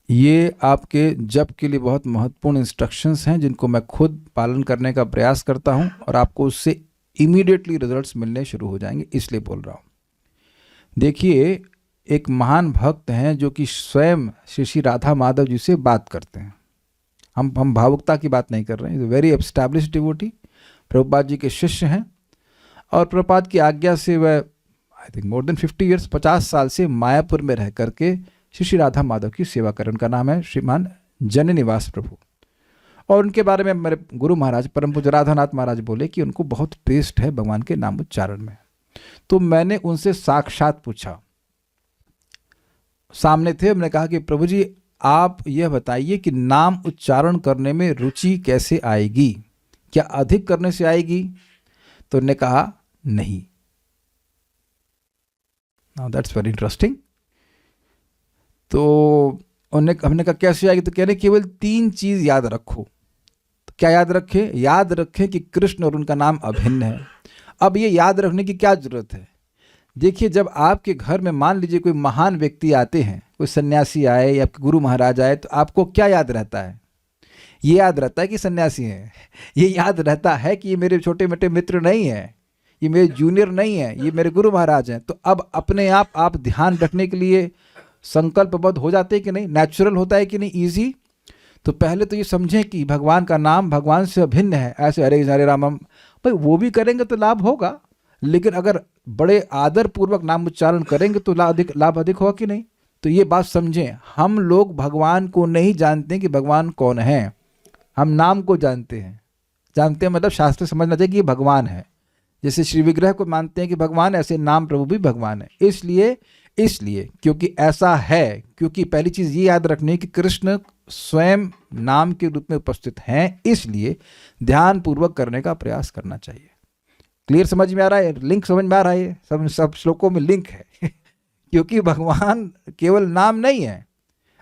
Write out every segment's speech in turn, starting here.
ये आपके जप के लिए बहुत महत्वपूर्ण इंस्ट्रक्शंस हैं जिनको मैं खुद पालन करने का प्रयास करता हूं और आपको उससे इमीडिएटली रिजल्ट्स मिलने शुरू हो जाएंगे, इसलिए बोल रहा हूं। देखिए, एक महान भक्त हैं जो कि स्वयं श्री श्री राधा माधव जी से बात करते हैं। हम भावुकता की बात नहीं कर रहे हैं। Very established devotee, Prabhupada ji के शिष्य हैं और प्रभुपाद की आज्ञा से वह I think more than 50 years, 50 साल से मायापुर में रह करके श्री श्री राधा माधव की सेवा करें। उनका नाम है श्रीमान जननिवास प्रभु। और उनके बारे में मेरे गुरु महाराज परम पूज्य राधानाथ महाराज बोले कि उनको बहुत टेस्ट है भगवान के नाम उच्चारण में। तो मैंने उनसे साक्षात पूछा, सामने थे, मैंने कहा कि प्रभु जी आप यह बताइए कि नाम उच्चारण करने में रुचि कैसे आएगी, क्या अधिक करने से आएगी? तो उन्होंने कहा नहीं। Now that's very interesting. तो हमने कहा कैसे आएगी? तो कह रहे केवल 3 चीज याद रखो। तो क्या याद रखें? याद रखें कि कृष्ण और उनका नाम अभिन्न है। अब ये याद रखने की क्या जरूरत है? देखिए, जब आपके घर में मान लीजिए कोई महान व्यक्ति आते हैं, कोई सन्यासी आए या गुरु महाराज आए, तो आपको क्या याद रहता है? ये याद रहता है कि सन्यासी हैं। ये याद रहता है कि ये मेरे छोटे मोटे मित्र नहीं है, ये मेरे जूनियर नहीं है, ये मेरे गुरु महाराज हैं। तो अब अपने आप ध्यान रखने के लिए संकल्पबद्ध हो जाते हैं कि नहीं? नेचुरल होता है कि नहीं? ईजी। तो पहले तो ये समझें कि भगवान का नाम भगवान से अभिन्न है। ऐसे हरे हरे रामम भाई वो भी करेंगे तो लाभ होगा, लेकिन अगर बड़े आदर पूर्वक नाम उच्चारण करेंगे तो लाभ अधिक होगा कि नहीं? तो ये बात समझें, हम लोग भगवान को नहीं जानते कि भगवान कौन है, हम नाम को जानते हैं। मतलब शास्त्र समझना चाहिए कि ये भगवान है। जैसे श्री विग्रह को मानते हैं कि भगवान, ऐसे नाम प्रभु भी भगवान है। इसलिए क्योंकि ऐसा है, क्योंकि पहली चीज ये याद रखनी है कि कृष्ण स्वयं नाम के रूप में उपस्थित हैं, इसलिए ध्यान पूर्वक करने का प्रयास करना चाहिए। क्लियर समझ में आ रहा है? लिंक समझ में आ रहा है? सब श्लोकों में लिंक है क्योंकि भगवान केवल नाम नहीं है,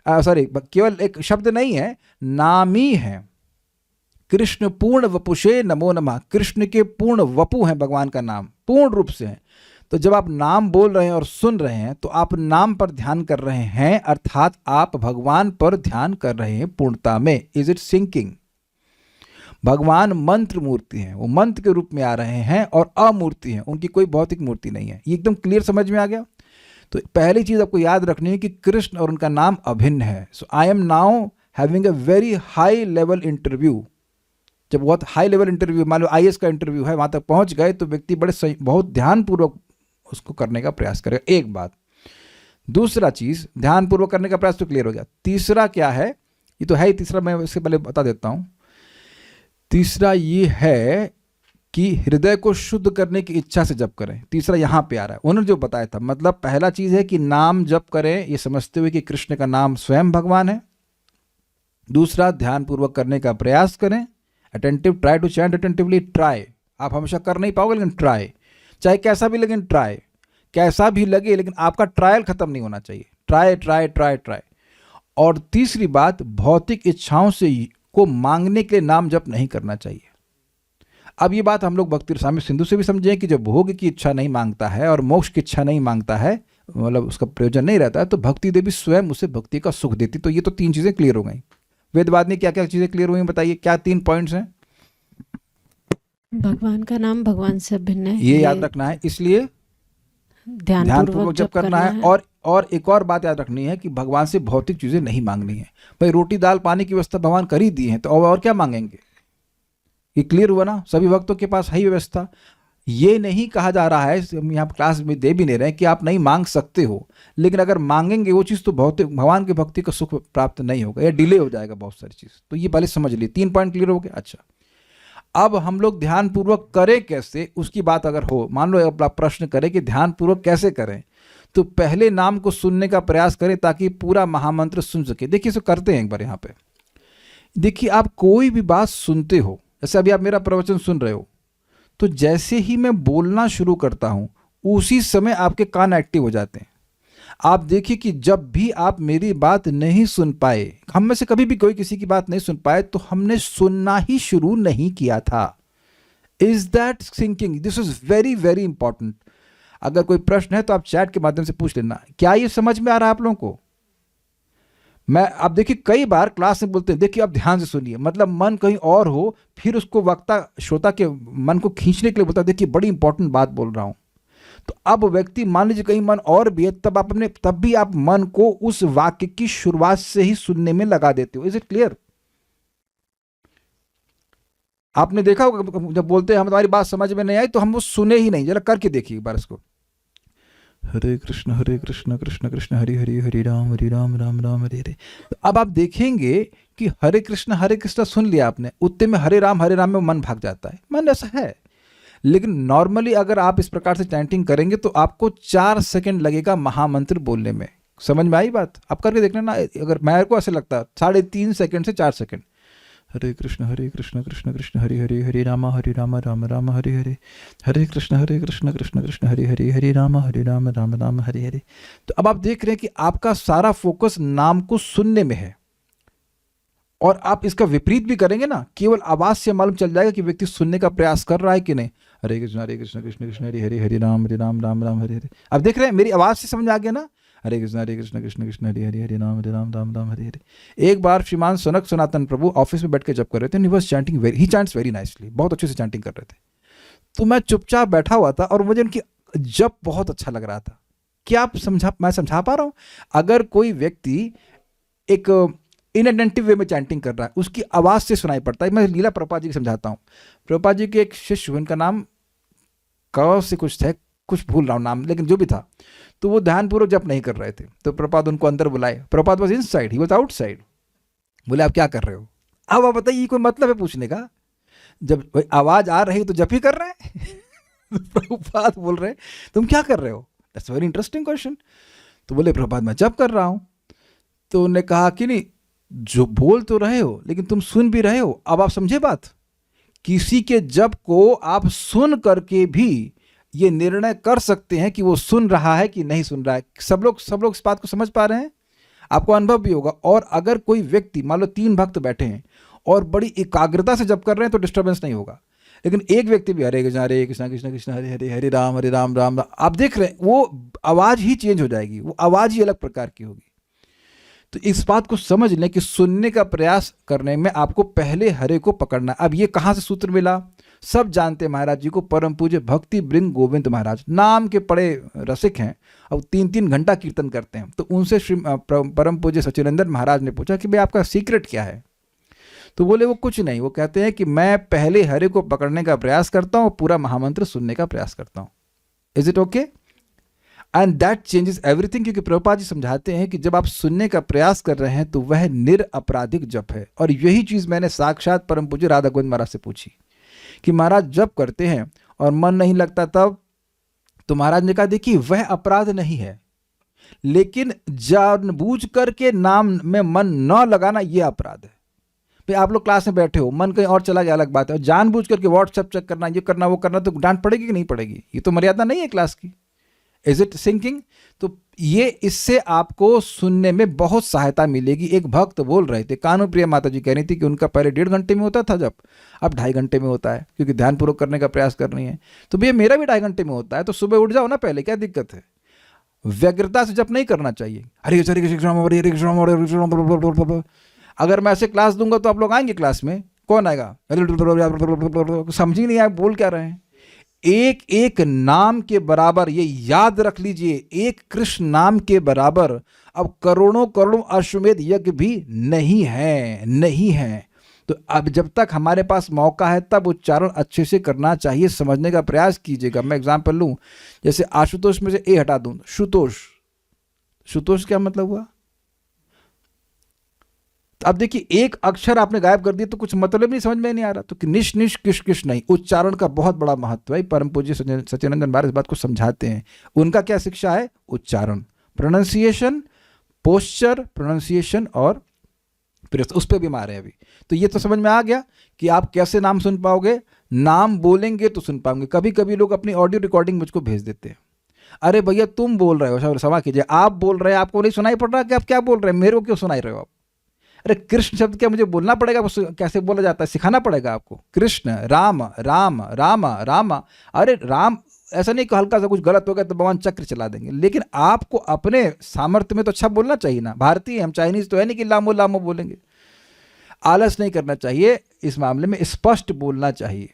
केवल एक शब्द नहीं है, नाम ही है। कृष्ण पूर्ण वपुषे नमो नमः। कृष्ण के पूर्ण वपु हैं भगवान का नाम, पूर्ण रूप से है। तो जब आप नाम बोल रहे हैं और सुन रहे हैं तो आप नाम पर ध्यान कर रहे हैं, अर्थात आप भगवान पर ध्यान कर रहे हैं पूर्णता में। Is it sinking? भगवान मंत्र मूर्ति हैं, वो मंत्र के रूप में आ रहे हैं और अमूर्ति हैं, उनकी कोई भौतिक मूर्ति नहीं है। ये एकदम क्लियर समझ में आ गया? तो पहली चीज आपको याद रखनी है कि कृष्ण और उनका नाम अभिन्न है। So I am now having a very high level interview. जब बहुत हाई लेवल इंटरव्यू, मान लो IAS का इंटरव्यू है, वहां तक पहुंच गए तो व्यक्ति बहुत ध्यानपूर्वक उसको करने का प्रयास करेगा। एक बात। दूसरा चीज, ध्यानपूर्वक करने का प्रयास तो क्लियर हो गया। तीसरा क्या है? ये तो है ही, तीसरा मैं इससे पहले बता देता हूं। तीसरा ये है कि हृदय को शुद्ध करने की इच्छा से जप करें। तीसरा यहां पे आ रहा है, उन्होंने जो बताया था। मतलब पहला चीज है कि नाम जप करें ये समझते हुए कि कृष्ण का नाम स्वयं भगवान है। दूसरा, ध्यानपूर्वक करने का प्रयास करें। Attentive, try to chant attentively. Try, आप हमेशा कर नहीं पाओगे, लेकिन ट्राई, चाहे कैसा भी लगे, ट्राई, कैसा भी लगे, लेकिन आपका ट्रायल खत्म नहीं होना चाहिए। Try try try try. और तीसरी बात, भौतिक इच्छाओं से को मांगने के लिए नाम जप नहीं करना चाहिए। अब ये बात हम लोग भक्ति रसामृत सिंधु से भी समझें कि जब भोग की इच्छा नहीं मांगता है और मोक्ष की इच्छा नहीं मांगता है, मतलब उसका प्रयोजन नहीं रहता है, तो भक्ति देवी स्वयं उसे भक्ति का सुख देती। तो ये तो 3 चीजें क्लियर हो गई। वेदवाद में क्या क्या चीजें क्लियर हुई बताइए, क्या 3 पॉइंट्स हैं? भगवान का नाम भगवान से भिन्न है, ये याद रखना है, इसलिए ध्यानपूर्वक जप करना है। और एक और बात याद रखनी है कि भगवान से भौतिक चीजें नहीं मांगनी है। भाई रोटी दाल पानी की व्यवस्था भगवान कर ही दी है, तो और क्या मांगेंगे? ये क्लियर हुआ ना? सभी भक्तों के पास है ही व्यवस्था। ये नहीं कहा जा रहा है, हम यहाँ क्लास में दे भी नहीं रहे कि आप नहीं मांग सकते हो, लेकिन अगर मांगेंगे वो चीज़ तो भौतिक भगवान की भक्ति का सुख प्राप्त नहीं होगा या डिले हो जाएगा बहुत सारी चीज़। तो ये पहले समझ लिए, 3 पॉइंट क्लियर हो गए। अच्छा, अब हम लोग ध्यानपूर्वक करें कैसे, उसकी बात अगर हो, मान लो आप प्रश्न करें कि ध्यानपूर्वक कैसे करें, तो पहले नाम को सुनने का प्रयास करें ताकि पूरा महामंत्र सुन सके। देखिए इसको करते हैं एक बार यहाँ पे। देखिए, आप कोई भी बात सुनते हो, जैसे अभी आप मेरा प्रवचन सुन रहे हो, तो जैसे ही मैं बोलना शुरू करता हूं उसी समय आपके कान एक्टिव हो जाते हैं। आप देखिए कि जब भी आप मेरी बात नहीं सुन पाए, हम में से कभी भी कोई किसी की बात नहीं सुन पाए, तो हमने सुनना ही शुरू नहीं किया था। Is that sinking? This is very very important. अगर कोई प्रश्न है तो आप चैट के माध्यम से पूछ लेना। क्या ये समझ में आ रहा है आप लोगों को? मैं आप देखिए कई बार क्लास में बोलते हैं, देखिए आप ध्यान से सुनिए, मतलब मन कहीं और हो, फिर उसको वक्ता श्रोता के मन को खींचने के लिए बोलता है, देखिए बड़ी इंपॉर्टेंट बात बोल रहा हूं। तो अब व्यक्ति मान लीजिए कहीं मन और भी है, तब भी आप मन को उस वाक्य की शुरुआत से ही सुनने में लगा देते हो। Is it clear? आपने देखा होगा जब बोलते हैं हम तुम्हारी बात समझ में नहीं आई तो हम वो सुने ही नहीं, जरा करके देखिए एक बार इसको। हरे कृष्ण कृष्ण कृष्ण हरि हरि हरि राम राम राम हरे हरे। तो अब आप देखेंगे कि हरे कृष्ण सुन लिया आपने, उतने में हरे राम में मन भाग जाता है। मन ऐसा है, लेकिन नॉर्मली अगर आप इस प्रकार से चैंटिंग करेंगे तो आपको 4 सेकंड लगेगा महामंत्र बोलने में। समझ में आई बात? आप करके देख लेना, अगर मेरे को ऐसे लगता है 3.5 सेकंड से 4 सेकंड। हरे कृष्ण कृष्ण कृष्ण हरि हरि हरि राम राम राम हरे हरे। हरे कृष्ण कृष्ण कृष्ण हरि हरि हरि राम राम हरे हरे। तो अब आप देख रहे हैं कि आपका सारा फोकस नाम को सुनने में है, और आप इसका विपरीत भी करेंगे ना, केवल आवाज से मालूम चल जाएगा कि व्यक्ति सुनने का प्रयास कर रहा है कि नहीं। हरे कृष्ण कृष्ण कृष्ण हरि हरि हरि राम राम हरे हरे। अब देख रहे हैं मेरी आवाज से समझ आ गया ना? हरे कृष्ण कृष्ण कृष्ण हरि हरि हरि राम राम हरे हरे। एक बार श्रीमान सनक सनातन प्रभु ऑफिस में बैठ के जब कर रहे थे, he was chanting he chants very nicely, बहुत अच्छे से चैंटिंग कर रहे थे। तो मैं चुपचाप बैठा हुआ था और मुझे उनकी जप बहुत अच्छा लग रहा था। क्या मैं समझा पा रहा हूं? अगर कोई व्यक्ति एक इनअटेंटिव वे में चैंटिंग कर रहा है, उसकी आवाज से सुनाई पड़ता है। मैं लीला प्रभुपाद जी की समझाता हूँ। प्रभुपाद जी के एक शिष्य, उनका नाम कौ से कुछ थे, कुछ भूल रहा हूँ नाम, लेकिन जो भी था, तो वो ध्यानपूर्वक जप नहीं कर रहे थे। तो प्रभुपाद उनको अंदर बुलाए। Prabhupada was inside, he was outside. बोले आप क्या कर रहे हो? अब आप बताइए, कोई मतलब है पूछने का? जब आवाज आ रही तो जप ही कर रहे हैं। प्रभुपाद बोल रहे तुम क्या कर रहे हो? That's very interesting question. तो बोले प्रभुपाद मैं जप कर रहा हूँ। तो उन्होंने कहा कि नहीं, जो बोल तो रहे हो लेकिन तुम सुन भी रहे हो। अब आप समझे बात? किसी के जप को आप सुन करके भी ये निर्णय कर सकते हैं कि वो सुन रहा है कि नहीं सुन रहा है। सब लोग इस बात को समझ पा रहे हैं? आपको अनुभव भी होगा। और अगर कोई व्यक्ति, मान लो 3 भक्त बैठे हैं और बड़ी एकाग्रता से जप कर रहे हैं तो डिस्टर्बेंस नहीं होगा। लेकिन एक व्यक्ति भी हरे कृष्ण कृष्ण कृष्ण हरे हरे हरे राम राम राम, आप देख रहे हैं वो आवाज ही चेंज हो जाएगी, वो आवाज ही अलग प्रकार की होगी। तो इस बात को समझ लें कि सुनने का प्रयास करने में आपको पहले हरे को पकड़ना है। अब ये कहाँ से सूत्र मिला? सब जानते हैं महाराज जी को, परम पूज्य भक्ति बृंद गोविंद महाराज, नाम के बड़े रसिक हैं, अब 3-3 घंटा कीर्तन करते हैं। तो उनसे श्री परम पूज्य सच्चिदानंद महाराज ने पूछा कि भाई आपका सीक्रेट क्या है? तो बोले वो कुछ नहीं, वो कहते हैं कि मैं पहले हरे को पकड़ने का प्रयास करता हूँ, पूरा महामंत्र सुनने का प्रयास करता हूँ। Is it okay? And that changes everything. क्योंकि प्रभुपाद जी समझाते हैं कि जब आप सुनने का प्रयास कर रहे हैं तो वह निरअपराधिक जप है। और यही चीज मैंने साक्षात परम पूज्य राधा गोविंद महाराज से पूछी कि महाराज जप करते हैं और मन नहीं लगता तब? तो महाराज ने कहा देखिए वह अपराध नहीं है, लेकिन जानबूझ करके नाम में मन न लगाना यह अपराध है। भाई आप लोग क्लास में बैठे हो, मन कहीं और चला गया अलग बात है, और जानबूझ करके व्हाट्सएप चेक करना, ये करना वो करना, तो डांट पड़ेगी कि नहीं पड़ेगी? ये तो मर्यादा नहीं है क्लास की। Is it sinking? तो ये इससे आपको सुनने में बहुत सहायता मिलेगी। एक भक्त बोल रहे थे, कानुप्रिया माता जी कह रही थी कि उनका पहले 1.5 घंटे में होता था जब, अब 2.5 घंटे में होता है, क्योंकि ध्यानपूर्वक करने का प्रयास कर रही है। तो भैया मेरा भी 2.5 घंटे में होता है, तो सुबह उठ जाओ ना पहले, क्या दिक्कत है? व्यग्रता से जप नहीं करना चाहिए। हरे कृष्ण। अगर मैं ऐसे क्लास दूंगा तो आप लोग आएंगे क्लास में? कौन आएगा? समझ ही नहीं आए बोल क्या रहे हैं। एक एक नाम के बराबर, ये याद रख लीजिए, एक कृष्ण नाम के बराबर अब करोड़ों करोड़ों अश्वमेध यज्ञ भी नहीं है। तो अब जब तक हमारे पास मौका है तब उच्चारण अच्छे से करना चाहिए, समझने का प्रयास कीजिएगा। मैं एग्जाम्पल लूं, जैसे आशुतोष में से ए हटा दूं, शुतोष क्या मतलब हुआ? अब देखिए एक अक्षर आपने गायब कर दिया तो कुछ मतलब नहीं, समझ में नहीं आ रहा। तो निश निश किश किश नहीं, उच्चारण का बहुत बड़ा महत्व है। परम पूज्य सच्चिदानंद महाराज इस बात को समझाते हैं। उनका क्या शिक्षा है? उच्चारण, प्रोनाउंसिएशन, पोस्चर, प्रोनाउंसिएशन और उस पर भी मारे अभी। तो ये तो समझ में आ गया कि आप कैसे नाम सुन पाओगे। नाम बोलेंगे तो सुन पाओगे। कभी कभी लोग अपनी ऑडियो रिकॉर्डिंग मुझको भेज देते हैं, अरे भैया तुम बोल रहे हो, क्षमा कीजिए आप बोल रहे हैं, आपको नहीं सुनाई पड़ रहा कि आप क्या बोल रहे हैं, मेरे को क्यों सुनाई रहे हो आप? अरे कृष्ण शब्द क्या मुझे बोलना पड़ेगा? कैसे बोला जाता है सिखाना पड़ेगा आपको। कृष्ण, राम राम राम राम, अरे राम ऐसा नहीं कि हल्का सा कुछ गलत हो गया तो भगवान चक्र चला देंगे, लेकिन आपको अपने सामर्थ्य में तो अच्छा बोलना चाहिए ना। भारतीय हम, चाइनीज तो है नहीं कि लामो लामो बोलेंगे। आलस नहीं करना चाहिए इस मामले में, स्पष्ट बोलना चाहिए।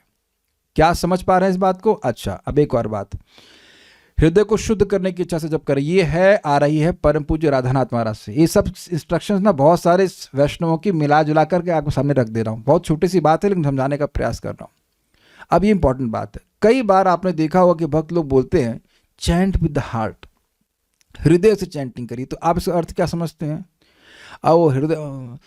क्या समझ पा रहे हैं इस बात को? अच्छा, अब एक और बात, हृदय को शुद्ध करने की इच्छा से जब करें, ये है आ रही है परम पूज्य राधानाथ महाराज से। ये सब इंस्ट्रक्शंस ना बहुत सारे वैष्णवों की मिला जुला करके आपको सामने रख दे रहा हूँ। बहुत छोटी सी बात है लेकिन समझाने का प्रयास कर रहा हूँ। अब ये इंपॉर्टेंट बात है, कई बार आपने देखा होगा कि भक्त लोग बोलते हैं चैंट विद द हार्ट, हृदय से चैंटिंग करिए। तो आप इसका अर्थ क्या समझते हैं? अब वो हृदय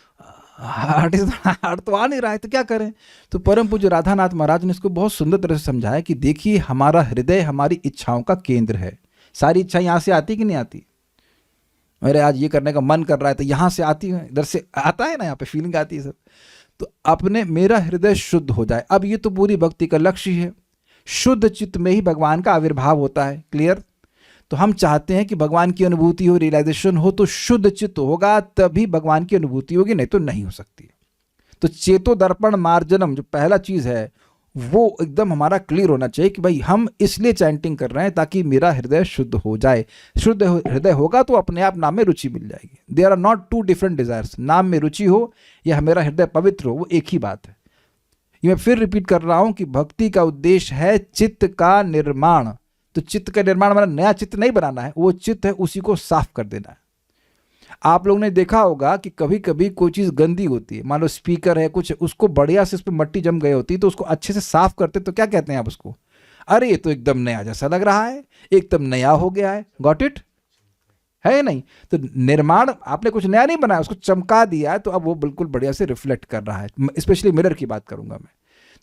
हार्ट तो आ नहीं रहा है तो क्या करें? तो परम पूज्य राधानाथ महाराज ने इसको बहुत सुंदर तरह से समझाया कि देखिए, हमारा हृदय हमारी इच्छाओं का केंद्र है। सारी इच्छाएं यहाँ से आती कि नहीं आती? अरे आज ये करने का मन कर रहा है तो यहाँ से आती है, इधर से आता है ना, यहाँ पे फीलिंग आती है सब। तो अपने मेरा हृदय शुद्ध हो जाए। अब ये तो पूरी भक्ति का लक्ष्य है, शुद्ध चित्त में ही भगवान का आविर्भाव होता है। क्लियर? तो हम चाहते हैं कि भगवान की अनुभूति हो, रियलाइजेशन हो, तो शुद्ध चित्त होगा तभी भगवान की अनुभूति होगी, नहीं तो नहीं हो सकती। तो चेतो दर्पण मार्जनम जो पहला चीज है वो एकदम हमारा क्लियर होना चाहिए कि भाई हम इसलिए चैंटिंग कर रहे हैं ताकि मेरा हृदय शुद्ध हो जाए। शुद्ध हृदय होगा तो अपने आप नाम में रुचि मिल जाएगी। There are not two different desires, नाम में रुचि हो या मेरा हृदय पवित्र हो, वो एक ही बात है। ये मैं फिर रिपीट कर रहा हूं कि भक्ति का उद्देश्य है चित्त का निर्माण। तो चित्त का निर्माण मतलब नया चित्त नहीं बनाना है, वो चित्त है उसी को साफ कर देना है। आप लोगों ने देखा होगा कि कभी कभी कोई चीज़ गंदी होती है, मान लो स्पीकर है कुछ, उसको बढ़िया से उस पर मट्टी जम गई होती है, तो उसको अच्छे से साफ करते तो क्या कहते हैं आप उसको? अरे ये तो एकदम नया जैसा लग रहा है, एकदम नया हो गया है। Got it? है नहीं? तो निर्माण आपने कुछ नया नहीं बनाया, उसको चमका दिया है तो अब वो बिल्कुल बढ़िया से रिफ्लेक्ट कर रहा है। स्पेशली मिरर की बात करूंगा मैं।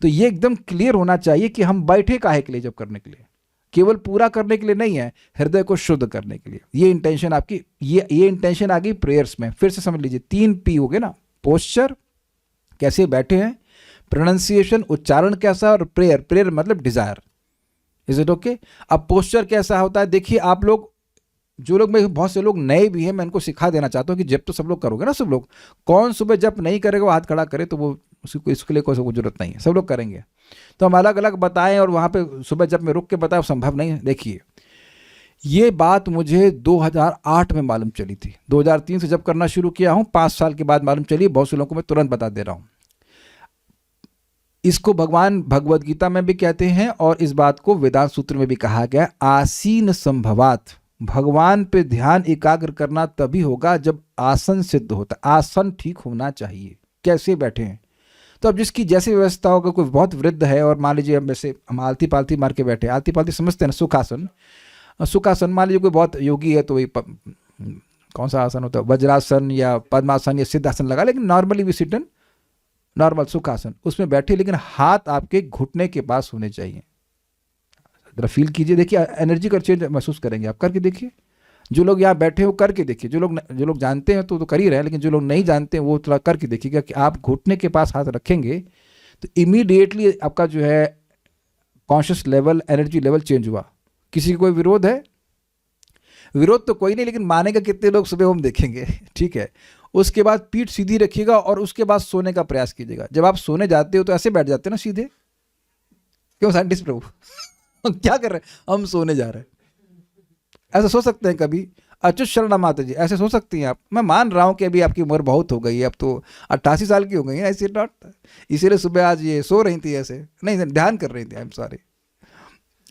तो ये एकदम क्लियर होना चाहिए कि हम बैठे काहे के लिए, जब करने के लिए, केवल पूरा करने के लिए नहीं है, हृदय को शुद्ध करने के लिए। ये इंटेंशन आपकी, ये इंटेंशन आ गई प्रेयर्स में। फिर से समझ लीजिए, 3 P हो गए ना, पोस्चर कैसे बैठे हैं, प्रोनाउंसिएशन उच्चारण कैसा, और प्रेयर, प्रेयर मतलब डिजायर। Is it okay? अब पोस्चर कैसा होता है, देखिए आप लोग जो लोग, मैं बहुत से लोग नए भी हैं, मैं इनको सिखा देना चाहता हूँ कि जब तो सब लोग करोगे ना, सब लोग, कौन सुबह जब नहीं करेगा वो हाथ खड़ा करे, तो वो उसको इसके लिए कोई जरूरत नहीं है, सब लोग करेंगे। तो हम अलग अलग बताएं और वहाँ पे सुबह जब मैं रुक के बताएं संभव नहीं है। देखिए ये बात मुझे 2008 में मालूम चली थी, 2003 से जब करना शुरू किया हूँ, 5 साल के बाद मालूम चली। बहुत से लोगों को मैं तुरंत बता दे रहा हूँ। इसको भगवान भगवद गीता में भी कहते हैं और इस बात को वेदांत सूत्र में भी कहा गया, आसीन संभवात। भगवान पे ध्यान एकाग्र करना तभी होगा जब आसन सिद्ध होता है। आसन ठीक होना चाहिए, कैसे बैठे हैं। तो अब जिसकी जैसी व्यवस्था होगा, कोई बहुत वृद्ध है और मान लीजिए वैसे हम आलती पालती मार के बैठे, आलती पालती समझते हैं ना, सुखासन। सुखासन मान लीजिए कोई बहुत योगी है तो वही कौन सा आसन होता है, वज्रासन या पद्मासन या सिद्धासन लगा, लेकिन normally we sit in normal sukhasana, उसमें बैठे, लेकिन हाथ आपके घुटने के पास होने चाहिए। जरा फील कीजिए, देखिए एनर्जी का चेंज महसूस करेंगे आप, करके देखिए। जो लोग यहाँ बैठे हो करके देखिए, जो लोग जानते हैं तो कर ही रहे हैं, लेकिन जो लोग नहीं जानते हैं वो थोड़ा करके देखिएगा कि आप घुटने के पास हाथ रखेंगे तो इमीडिएटली आपका जो है conscious level, energy level change हुआ। किसी को कोई विरोध है? विरोध तो कोई नहीं, लेकिन मानेगा कितने लोग सुबह हम देखेंगे। ठीक है, उसके बाद पीठ सीधी रखिएगा और उसके बाद सोने का प्रयास कीजिएगा। जब आप सोने जाते हो तो ऐसे बैठ जाते हैं ना सीधे, क्यों साइंटिस्ट प्रभु क्या कर रहे हैं, हम सोने जा रहे हैं, ऐसा सो सकते हैं कभी? अच्युत शर्मा माता जी ऐसे सो सकती हैं आप? मैं मान रहा हूं कि अभी आपकी उम्र बहुत हो गई है, अब तो 88 साल की हो गई है, ऐसे नॉट, इसीलिए सुबह आज ये सो रही थी, ऐसे नहीं ध्यान कर रही थी। आई एम सॉरी,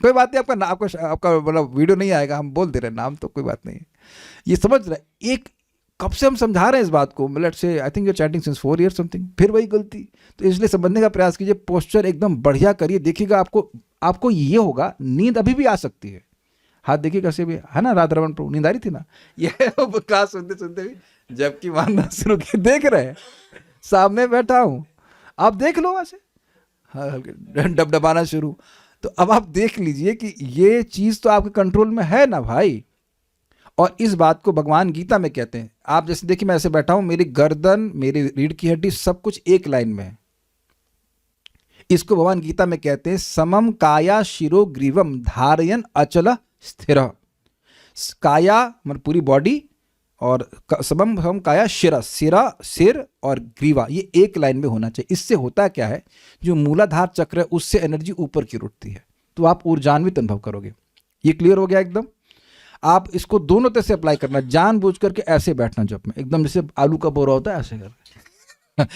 कोई बात नहीं, आपका मतलब वीडियो नहीं आएगा, हम बोल दे रहे हैं नाम, तो कोई बात नहीं। ये समझ रहे, एक कब से हम समझा रहे हैं इस बात को, let's say I think you are chatting since 4 years something, फिर वही गलती। तो इसलिए समझने का प्रयास कीजिए, पोस्चर एकदम बढ़िया करिए, देखिएगा आपको ये होगा, नींद अभी भी आ सकती है। हाथ देखिए कैसे भी है ना, राधा रमन प्रभु नींद आ रही थी ना, ये क्लास सुनते सुनते भी जबकि मानना शुरू किया, देख रहे हैं सामने बैठा हूं, आप देख लो ऐसे डबडबाना शुरू। तो अब आप देख लीजिए कि ये चीज तो आपके कंट्रोल में है ना भाई। और इस बात को भगवान गीता में कहते हैं। आप जैसे देखिए मैं ऐसे बैठा हूं, मेरी गर्दन, मेरी रीढ़ की हड्डी, सब कुछ एक लाइन में है। इसको भगवान गीता में कहते हैं समम काया शिरो ग्रीवम धारयन अचल स्थिर। काया मतलब पूरी बॉडी, और समम काया शिरा, सिर और ग्रीवा, ये एक लाइन में होना चाहिए। इससे होता क्या है, जो मूलाधार चक्र है उससे एनर्जी ऊपर की उठती है। तो आप ऊर्जान्वित अनुभव करोगे। ये क्लियर हो गया एकदम। आप इसको दोनों तरह से अप्लाई करना, जानबूझ करके ऐसे बैठना जब में एकदम जैसे आलू का बोरा होता है ऐसे कर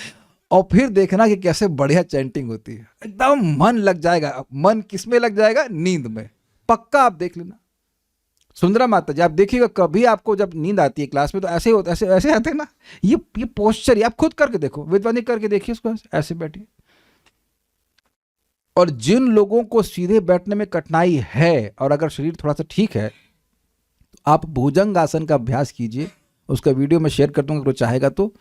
और फिर देखना कि कैसे बढ़िया चैंटिंग होती है, एकदम मन लग जाएगा। मन किस में लग जाएगा? नींद में। पक्का आप देख लेना। सुंदरा माता जी आप देखिएगा, कभी आपको जब नींद आती है क्लास में तो ऐसे होता, ऐसे ऐसे आते हैं ना, ये पोस्चर, ये आप खुद करके देखो, विद्वानी करके देखिए उसको, ऐसे बैठिए। और जिन लोगों को सीधे बैठने में कठिनाई है और अगर शरीर थोड़ा सा ठीक है तो आप भुजंग आसन का अभ्यास कीजिए। उसका वीडियो मैं शेयर कर दूंगा अगर चाहेगा तो।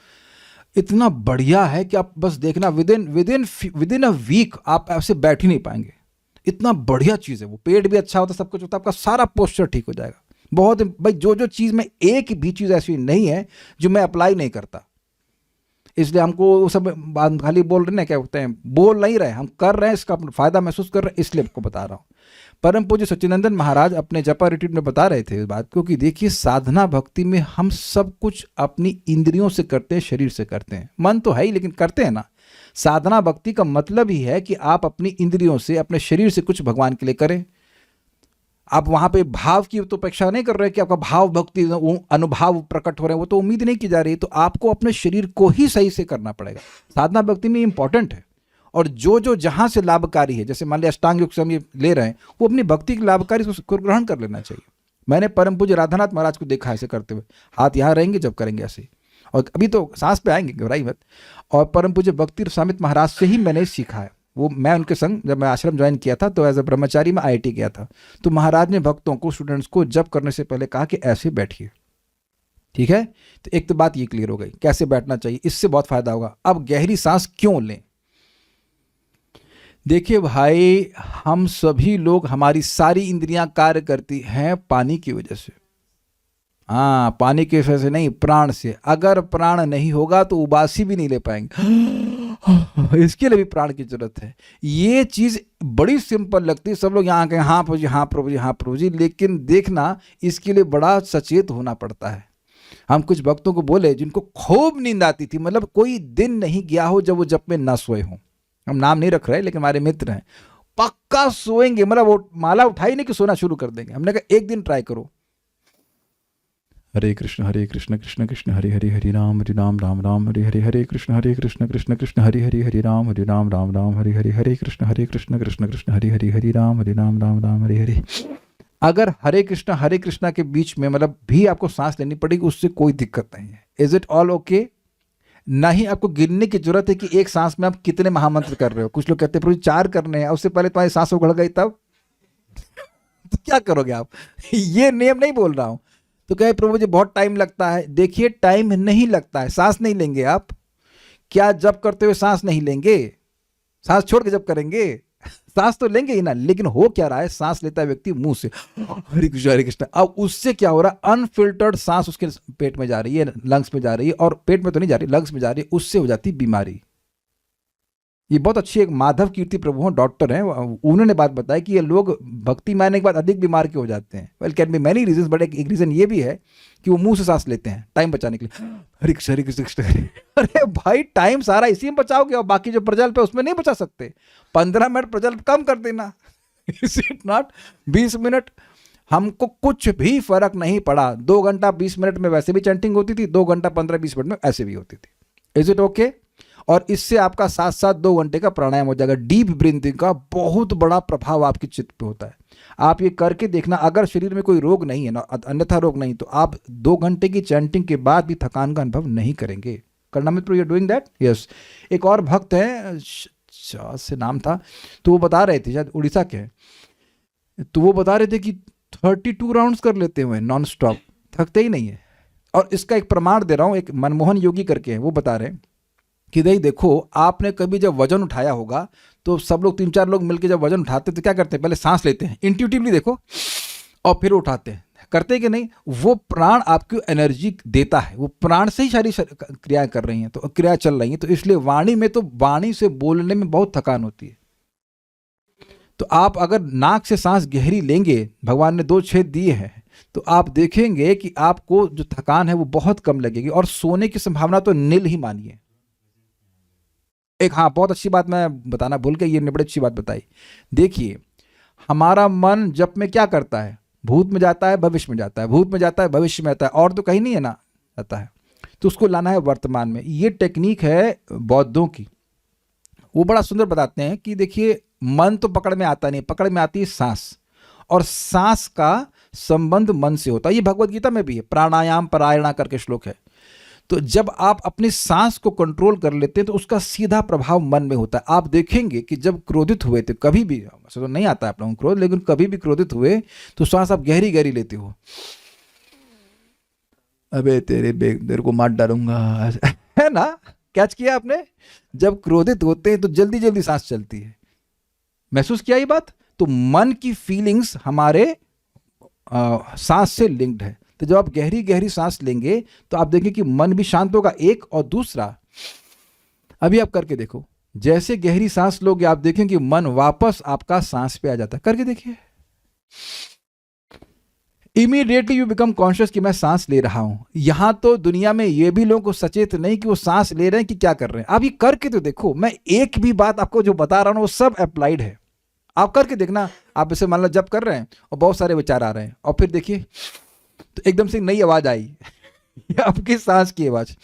इतना बढ़िया है कि आप बस देखना, विदिन अ वीक आप ऐसे बैठ ही नहीं पाएंगे। इतना बढ़िया चीज़ है वो। पेट भी अच्छा होता है, सब कुछ होता है, आपका सारा पोस्चर ठीक हो जाएगा। बहुत भाई, जो चीज़ में एक भी चीज़ ऐसी नहीं है जो मैं अप्लाई नहीं करता। इसलिए हमको वो सब खाली बोल रहे हैं, क्या होते हैं, बोल नहीं रहे, हम कर रहे हैं, इसका फायदा महसूस कर रहे हैं, इसलिए आपको बता रहा हूँ। परम पूज्य सच्चिदानंद महाराज अपने जपा रिट्रीट में बता रहे थे इस बात को कि देखिए, साधना भक्ति में हम सब कुछ अपनी इंद्रियों से करते हैं, शरीर से करते हैं। मन तो है ही लेकिन करते हैं ना। साधना भक्ति का मतलब ही है कि आप अपनी इंद्रियों से, अपने शरीर से कुछ भगवान के लिए करें। आप वहां पे भाव की तो अपेक्षा नहीं कर रहे कि आपका भाव भक्ति अनुभाव प्रकट हो रहे हैं, वो तो उम्मीद नहीं की जा रही। तो आपको अपने शरीर को ही सही से करना पड़ेगा। साधना भक्ति में इंपॉर्टेंट है। और जो जहां से लाभकारी है, जैसे मान लिया अष्टांग योग से हम ये ले रहे हैं, वो अपनी भक्ति की लाभकारी उसको ग्रहण कर लेना चाहिए। मैंने परम पूज्य राधानाथ महाराज को देखा ऐसे करते हुए, हाथ यहाँ रहेंगे जब करेंगे ऐसे, और अभी तो सांस पे आएंगे, घबराई मत। और परम पूज्य भक्ति स्वामित महाराज से ही मैंने सीखा है। वो मैं उनके संग जब मैं आश्रम ज्वाइन किया था तो एज अ ब्रह्मचारी में IIT गया था, तो महाराज ने भक्तों को, स्टूडेंट्स को जब करने से पहले कहा कि ऐसे बैठिए। ठीक है, तो एक तो बात ये क्लियर हो गई कैसे बैठना चाहिए, इससे बहुत फायदा होगा। अब गहरी सांस क्यों लें? देखिए भाई, हम सभी लोग, हमारी सारी इंद्रियां कार्य करती हैं पानी की वजह से। हाँ, पानी की वजह से नहीं, प्राण से। अगर प्राण नहीं होगा तो उबासी भी नहीं ले पाएंगे। इसके लिए भी प्राण की जरूरत है। ये चीज बड़ी सिंपल लगती है, सब लोग यहाँ के हाँ प्रभु जी, हाँ प्रभु जी, हाँ प्रभु जी, लेकिन देखना इसके लिए बड़ा सचेत होना पड़ता है। हम कुछ भक्तों को बोले जिनको खूब नींद आती थी, मतलब कोई दिन नहीं गया हो जब वो जप में ना सोए हों। हम नाम नहीं रख रहे लेकिन हमारे मित्र हैं, पक्का सोएंगे, मतलब वो माला उठाई नहीं कि सोना शुरू कर देंगे। हमने कहा एक दिन ट्राई करो, हरे कृष्ण कृष्ण कृष्ण हरे हरे, हरे राम राम राम हरे हरे, हरे कृष्ण कृष्ण कृष्ण हरे हरे, हरे राम राम हरे हरे, हरे कृष्ण कृष्ण कृष्ण हरे हरे, हरे राम राम हरे हरे। अगर हरे कृष्णा के बीच में मतलब भी आपको सांस लेनी पड़ेगी, उससे कोई दिक्कत नहीं है। Is it all okay? नहीं आपको गिनने की जरूरत है कि एक सांस में आप कितने महामंत्र कर रहे हो। कुछ लोग कहते हैं प्रभु 4 करने हैं, उससे पहले तुम्हारी सांस उगड़ गई तब तो क्या करोगे आप? ये नियम नहीं बोल रहा हूं। तो कहे प्रभु जी बहुत टाइम लगता है। देखिए, टाइम नहीं लगता है, सांस नहीं लेंगे आप। क्या जब करते हुए सांस नहीं लेंगे? सांस छोड़ के जब करेंगे सांस तो लेंगे ही ना। लेकिन हो क्या रहा है, सांस लेता है व्यक्ति मुंह से, हरे कृष्ण। अब उससे क्या हो रहा है, अनफिल्टर्ड सांस उसके पेट में जा रही है, लंग्स में जा रही है, और पेट में तो नहीं जा रही, लंग्स में जा रही है, उससे हो जाती बीमारी। ये बहुत अच्छी एक माधव कीर्ति प्रभु हैं, डॉक्टर हैं, उन्होंने बात बताई कि ये लोग भक्ति में आने के बाद अधिक बीमार क्यों हो जाते हैं। Well can be many reasons, but एक रीजन ये भी है कि वो मुंह से सांस लेते हैं टाइम बचाने के लिए। हरे कृष्ण। अरे भाई, टाइम सारा इसी में बचाओगे और बाकी जो प्रजल्प है उसमें नहीं बचा सकते। 15 मिनट प्रजल्प कम कर देना, इज इट नॉट? 20 मिनट, हमको कुछ भी फर्क नहीं पड़ा। 2 घंटा 20 मिनट में वैसे भी चैंटिंग होती थी, 2 घंटा 15-20 मिनट में ऐसे भी होती थी। Is it okay? और इससे आपका साथ साथ 2 घंटे का प्राणायाम हो जाएगा। डीप ब्रीथिंग का बहुत बड़ा प्रभाव आपके चित्त पे होता है। आप ये करके देखना। अगर शरीर में कोई रोग नहीं है ना, अन्यथा रोग नहीं, तो आप 2 घंटे की चैंटिंग के बाद भी थकान का अनुभव नहीं करेंगे। करना मित्र, you are doing that? Yes. एक और भक्त है, से नाम था, तो वो बता रहे थे, शायद उड़ीसा के हैं, तो वो बता रहे थे कि 32 राउंड्स कर लेते हुए नॉन स्टॉप, थकते ही नहीं है। और इसका एक प्रमाण दे रहा हूँ, एक मनमोहन योगी करके हैं, वो बता रहे हैं कि नहीं देखो, आपने कभी जब वजन उठाया होगा तो सब लोग 3-4 लोग मिलकर जब वजन उठाते हैं तो क्या करते हैं, पहले सांस लेते हैं इंट्यूटिवली, देखो, और फिर उठाते हैं। करते कि नहीं? वो प्राण आपको एनर्जी देता है, वो प्राण से ही सारी क्रियाएं कर रही हैं, तो क्रिया चल रही हैं। तो इसलिए वाणी में, तो वाणी से बोलने में बहुत थकान होती है। तो आप अगर नाक से सांस गहरी लेंगे, भगवान ने 2 छेद दिए हैं, तो आप देखेंगे कि आपको जो थकान है वो बहुत कम लगेगी, और सोने की संभावना तो नील ही मानिए। एक हाँ, बहुत अच्छी बात मैं बताना भूल गया, ये ने बड़ी अच्छी बात बताई। देखिए, हमारा मन जप में क्या करता है? भूत में जाता है, भविष्य में जाता है, भूत में जाता है, भविष्य में आता है, और तो कहीं नहीं है ना जाता है। तो उसको लाना है वर्तमान में। ये टेक्निक है बौद्धों की। वो बड़ा सुंदर बताते हैं कि देखिए, मन तो पकड़ में आता नहीं, पकड़ में आती है सांस, और सांस का संबंध मन से होता है। ये भगवत गीता में भी है, प्राणायाम परायणा करके श्लोक है। तो जब आप अपनी सांस को कंट्रोल कर लेते हैं तो उसका सीधा प्रभाव मन में होता है। आप देखेंगे कि जब क्रोधित हुए थे, कभी भी, वैसे तो नहीं आता है आप लोगों को क्रोध, लेकिन कभी भी क्रोधित हुए तो सांस आप गहरी गहरी लेते हो, अबे तेरे को मार डालूंगा, है ना? कैच किया आपने? जब क्रोधित होते हैं तो जल्दी जल्दी सांस चलती है। महसूस किया ये बात? तो मन की फीलिंग्स हमारे सांस से लिंक्ड है। तो जब आप गहरी गहरी सांस लेंगे तो आप देखें कि मन भी शांत होगा, एक। और दूसरा, अभी आप करके देखो, जैसे गहरी सांस लोगे आप देखें कि मन वापस आपका सांस पे आ जाता है। करके देखिए, इमीडिएटली यू बिकम कॉन्शियस कि मैं सांस ले रहा हूं। यहां तो दुनिया में ये भी लोगों को सचेत नहीं कि वो सांस ले रहे हैं कि क्या कर रहे हैं। आप ये करके तो देखो, मैं एक भी बात आपको जो बता रहा हूं वो सब अप्लाइड है। आप करके देखना। आप इसे मान लो जब कर रहे हैं और बहुत सारे विचार आ रहे हैं, और फिर देखिए तो एकदम से नई आवाज आई आपकी सांस की आवाज,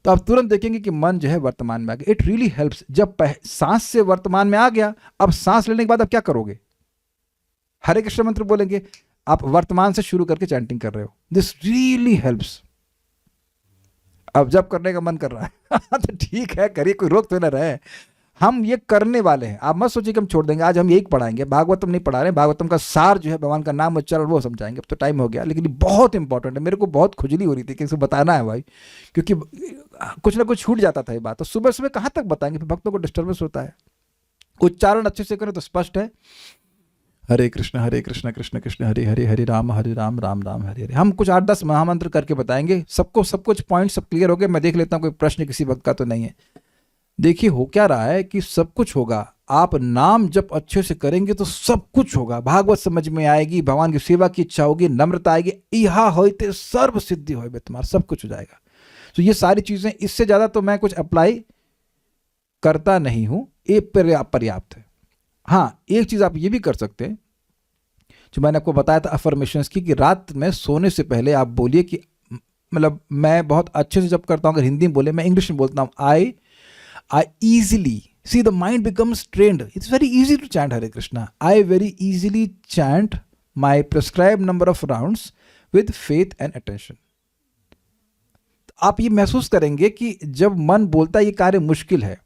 तो आप तुरंत देखेंगे कि मन जो है वर्तमान में आ गया। It really helps. जब सांस से वर्तमान में आ गया, अब सांस लेने के बाद आप क्या करोगे? हरे कृष्ण मंत्र बोलेंगे। आप वर्तमान से शुरू करके चैंटिंग कर रहे हो। This really helps. अब जब करने का मन कर रहा है तो ठीक है, करिए, कोई रोक तो ना रहे। हम ये करने वाले हैं। आप मत सोचिए कि हम छोड़ देंगे। आज हम यही पढ़ाएंगे, भागवतम नहीं पढ़ा रहे हैं। भागवतम का सार जो है, भगवान का नाम उच्चारण, वो समझाएंगे। अब तो टाइम हो गया, लेकिन ये बहुत इंपॉर्टेंट है। मेरे को बहुत खुजली हो रही थी कि इसे बताना है भाई, क्योंकि कुछ ना कुछ छूट जाता था ये बात। तो सुबह सुबह कहाँ तक बताएंगे, फिर भक्तों को डिस्टर्बेंस होता है। उच्चारण अच्छे से करें तो स्पष्ट है, हरे कृष्ण कृष्ण कृष्ण हरे हरे, हरे राम राम राम हरे हरे। हम कुछ 8-10 महामंत्र करके बताएंगे सबको। सब कुछ पॉइंट सब क्लियर हो गए? मैं देख लेता हूँ कोई प्रश्न किसी भक्त का तो नहीं है। देखिए, हो क्या रहा है कि सब कुछ होगा। आप नाम जब अच्छे से करेंगे तो सब कुछ होगा। भागवत समझ में आएगी, भगवान की सेवा की इच्छा होगी, नम्रता आएगी, इहा होते सर्व सिद्धि होए, तुम्हारा सब कुछ हो जाएगा। तो ये सारी चीजें, इससे ज्यादा तो मैं कुछ अप्लाई करता नहीं हूं, ये पर्याप्त है। हाँ, एक चीज आप ये भी कर सकते हैं जो मैंने आपको बताया था अफर्मेशंस की, कि रात में सोने से पहले आप बोलिए कि, मतलब मैं बहुत अच्छे से जब करता हूं, अगर हिंदी में बोले, मैं इंग्लिश में बोलता हूं, I easily see the mind becomes trained. It's very easy to chant Hare Krishna. I very easily chant my prescribed number of rounds with faith and attention. आप ये महसूस करेंगे कि जब मन बोलता है ये कार्य मुश्किल है,